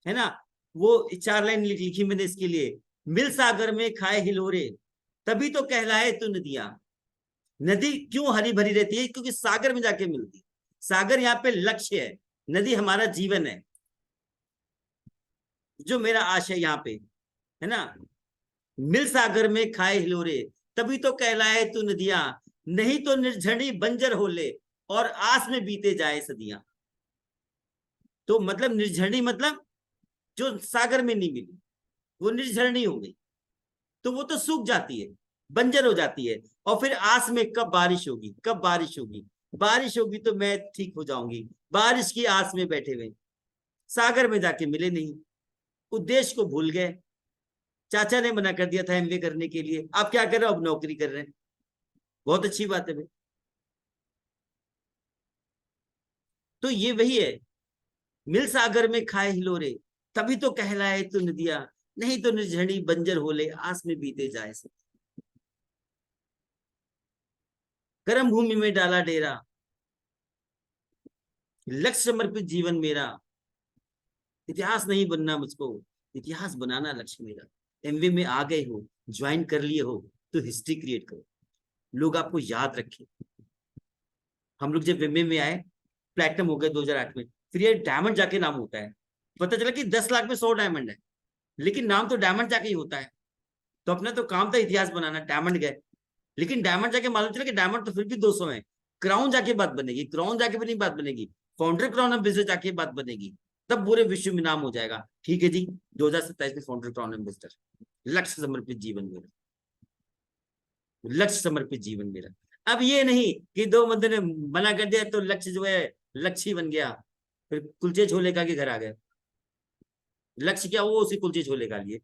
है ना। वो 4 लाइन लिखी मैंने इसके लिए, मिल सागर में खाए हिलोरे, तभी तो कहलाए तू नदियां। नदी क्यों हरी भरी रहती है? क्योंकि सागर में जाके मिलती है। सागर यहाँ पे लक्ष्य है, नदी हमारा जीवन है, जो मेरा आशय यहाँ पे, है ना। मिल सागर में खाए हिलोरे, तभी तो कहलाए तू नदियां, नहीं तो निर्झरी बंजर हो ले, और आस में बीते जाए सदियां। तो मतलब निर्झरी मतलब जो सागर में नहीं मिली, वो निर्झरणी हो गई, तो वो तो सूख जाती है, बंजर हो जाती है। और फिर आस में कब बारिश होगी, कब बारिश होगी, बारिश होगी तो मैं ठीक हो जाऊंगी, बारिश की आस में बैठे हुए। सागर में जाके मिले नहीं, उद्देश्य को भूल गए। चाचा ने मना कर दिया था एमवे करने के लिए, आप क्या कर रहे हो? अब नौकरी कर रहे हैं, बहुत अच्छी बात है भाई। तो ये वही है, मिल सागर में खाए हिलोरे, तभी तो कहलाए तू नदियां, नहीं तो निर्झरी बंजर हो ले, आस में बीते जाए सब। कर्म भूमि में डाला डेरा, लक्ष्य समर्पित जीवन मेरा, इतिहास नहीं बनना मुझको, इतिहास बनाना लक्ष्य मेरा। एमवे में आ गए हो, ज्वाइन कर लिए हो, तो हिस्ट्री क्रिएट करो, लोग आपको याद रखें। हम लोग जब एमवे में आए, प्लैटिनम हो गए 2008 में, फिर ये डायमंड जाके नाम होता है। पता चला कि 10 लाख में 100 डायमंड है, लेकिन नाम तो डायमंड जाके ही होता है। तो अपना तो काम था इतिहास बनाना, डायमंड गए, लेकिन डायमंड जाके मालूम चला कि डायमंड तो फिर भी 200 है। क्राउन जाके बात बनेगी, क्राउन जाके भी नहीं बात बनेगी, फाउंडर क्राउन एम्बेसडर जाके बात बनेगी, तब पूरे विश्व में नाम हो जाएगा। ठीक है जी, 2027 में फाउंडर क्राउन एम्बेसडर। लक्ष्य समर्पित जीवन मेरा, लक्ष्य समर्पित जीवन मेरा। अब ये नहीं कि 2 बंदे ने मना कर दिया तो लक्ष्य जो है लक्ष्य ही बन गया, फिर कुलचे छोले खा के घर आ गए। लक्ष्य क्या, वो उसी कुलचे छोले खा लिए।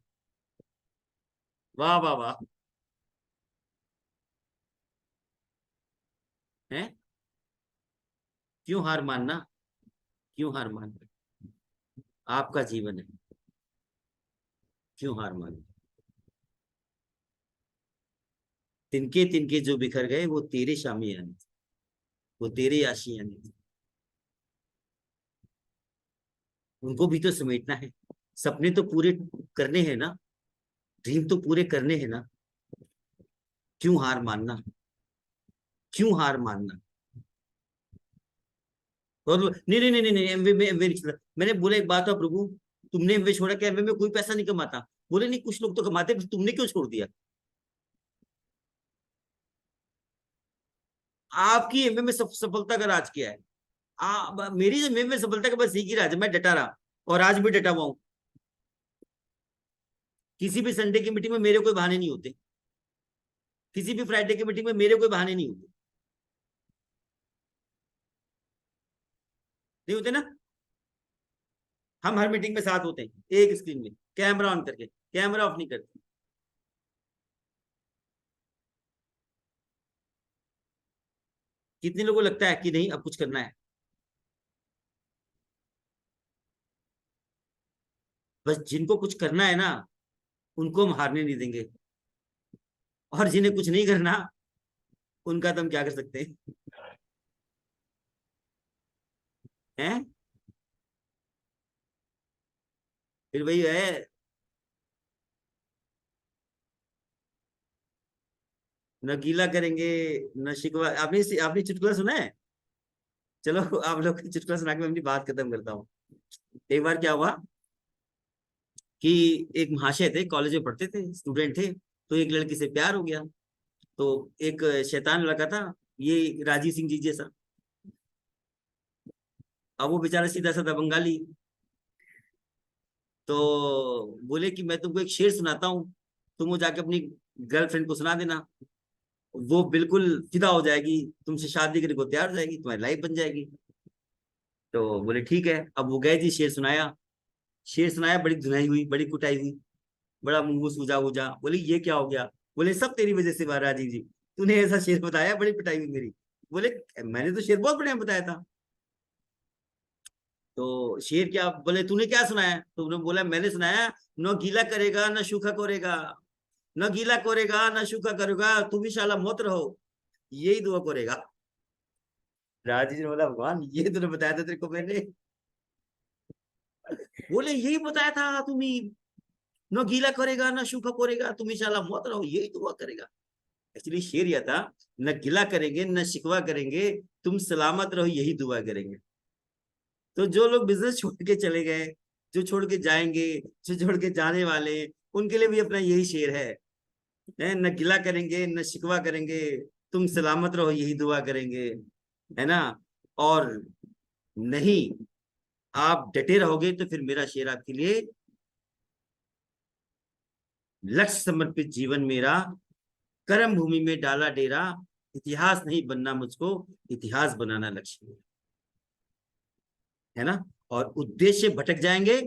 वाह वाह वाह, है। क्यों हार मानना, क्यों हार मानना, आपका जीवन है, क्यों हार मानना। तिनके तिनके जो बिखर गए, वो तेरे शामियाने थे, वो तेरे आशियाने थे, उनको भी तो समेटना है। सपने तो पूरे करने हैं ना, ड्रीम तो पूरे करने हैं ना, क्यों हार मानना, क्यों हार मानना। और नहीं नहीं नहीं नहीं, एमवे में एमवे नहीं छोड़ा। मैंने बोला एक बात है प्रभु, तुमने एमवे छोड़ा कि एमवे में कोई पैसा नहीं कमाता? बोले नहीं, कुछ लोग तो कमाते, तुमने क्यों छोड़ दिया? आपकी एमवे में सफलता का राज क्या है? मेरी जो एमवे में सफलता का बस एक ही राज है, मैं डटा रहा, और आज भी डटा हुआ हूं। किसी भी संडे की मीटिंग में मेरे कोई बहाने नहीं होते, किसी भी फ्राइडे की मीटिंग में मेरे कोई बहाने नहीं होते, नहीं होते ना। हम हर मीटिंग में साथ होते हैं, एक स्क्रीन में कैमरा ऑन करके, कैमरा ऑफ नहीं करते। कितने लोगों को लगता है कि नहीं अब कुछ करना है? बस जिनको कुछ करना है ना, उनको हम हारने नहीं देंगे, और जिन्हें कुछ नहीं करना, उनका तो हम क्या कर सकते हैं? हैं? फिर वही है, न गीला करेंगे न शिकवा। आपने आपने चुटकुला सुना है? चलो आप लोग चुटकुला सुना के मैं अपनी बात खत्म करता हूँ। एक बार क्या हुआ कि एक महाशय थे, कॉलेज में पढ़ते थे, स्टूडेंट थे, तो एक लड़की से प्यार हो गया। तो एक शैतान लड़का था, ये राजीव सिंह जी जैसा। अब वो बेचारा सीधा साधा बंगाली, तो बोले कि मैं तुमको एक शेर सुनाता हूँ, तुम वो जाके अपनी गर्लफ्रेंड को सुना देना, वो बिल्कुल फिदा हो जाएगी, तुमसे शादी करने को तैयार हो जाएगी, तुम्हारी लाइफ बन जाएगी। तो बोले ठीक है। अब वो गए जी, शेर सुनाया। शेर सुनाया, बड़ी धुनाई हुई, बड़ी कुटाई हुई, बड़ा मुंह सूजा वूजा। बोले ये क्या हो गया? बोले सब तेरी वजह से हुआ राजीव जी, तूने ऐसा शेर बताया, बड़ी पिटाई हुई मेरी। बोले मैंने तो शेर बहुत बढ़िया बताया था। तो शेर क्या? बोले तूने क्या सुनाया? तो उन्होंने बोला मैंने सुनाया, न गीला करेगा न सूखा करेगा, न गीला करेगा न सूखा करेगा, तुम ही शाला मौत रहो, यही दुआ करेगा। राजीव जी ने बोला भगवान ये तूने बताया था तेरे को मैंने? बोले यही बताया था तुम्ही, न गीला करेगा न सूखा करेगा, तुम ही शाला मौत रहो, यही दुआ करेगा। एक्चुअली शेर यह था, न गिला करेंगे न शिकवा करेंगे, तुम सलामत रहो यही दुआ करेंगे। तो जो लोग बिजनेस छोड़ के चले गए, जो छोड़ के जाएंगे, जो छोड़ के जाने वाले, उनके लिए भी अपना यही शेर है न गिला करेंगे न शिकवा करेंगे, तुम सलामत रहो यही दुआ करेंगे, है ना। और नहीं, आप डटे रहोगे तो फिर मेरा शेर आपके लिए, लक्ष्य समर्पित जीवन मेरा, कर्म भूमि में डाला डेरा, इतिहास नहीं बनना मुझको, इतिहास बनाना लक्ष्य मेरा, है ना। और उद्देश्य भटक जाएंगे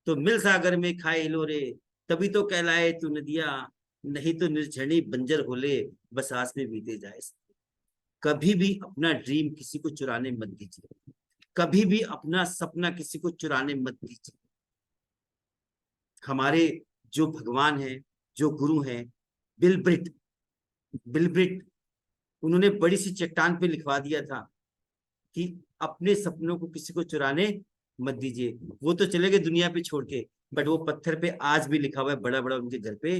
तो मिल सागर में खाए हिलोरे, तभी तो कहलाए तू नदिया, नहीं तो निर्झरणी बंजर होले, बस आस में बीते जाए। कभी भी अपना ड्रीम किसी को चुराने मत दीजिए, कभी भी अपना सपना किसी को चुराने मत दीजिए। हमारे जो भगवान हैं, जो गुरु हैं, बिलब्रिट, बिलब्रिट, उन्होंने बड़ी सी चट्टान पे लिखवा दिया था कि अपने सपनों को किसी को चुराने मत दीजिए। वो तो चले गए दुनिया पे छोड़ के, बट वो पत्थर पे आज भी लिखा हुआ है बड़ा बड़ा उनके घर पे,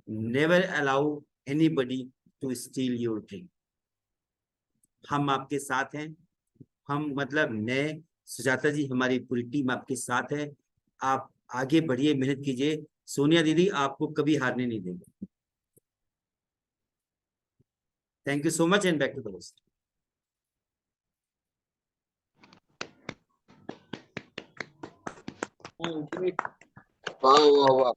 never allow anybody to steal your dream. हम आपके साथ हैं, हम मतलब मैं, सुजाता जी, हमारी पूरी टीम आपके साथ है। आप आगे बढ़िए, मेहनत कीजिए, सोनिया दीदी आपको कभी हारने नहीं देंगे। Thank you so much and back to the host. वाह वाह वाह।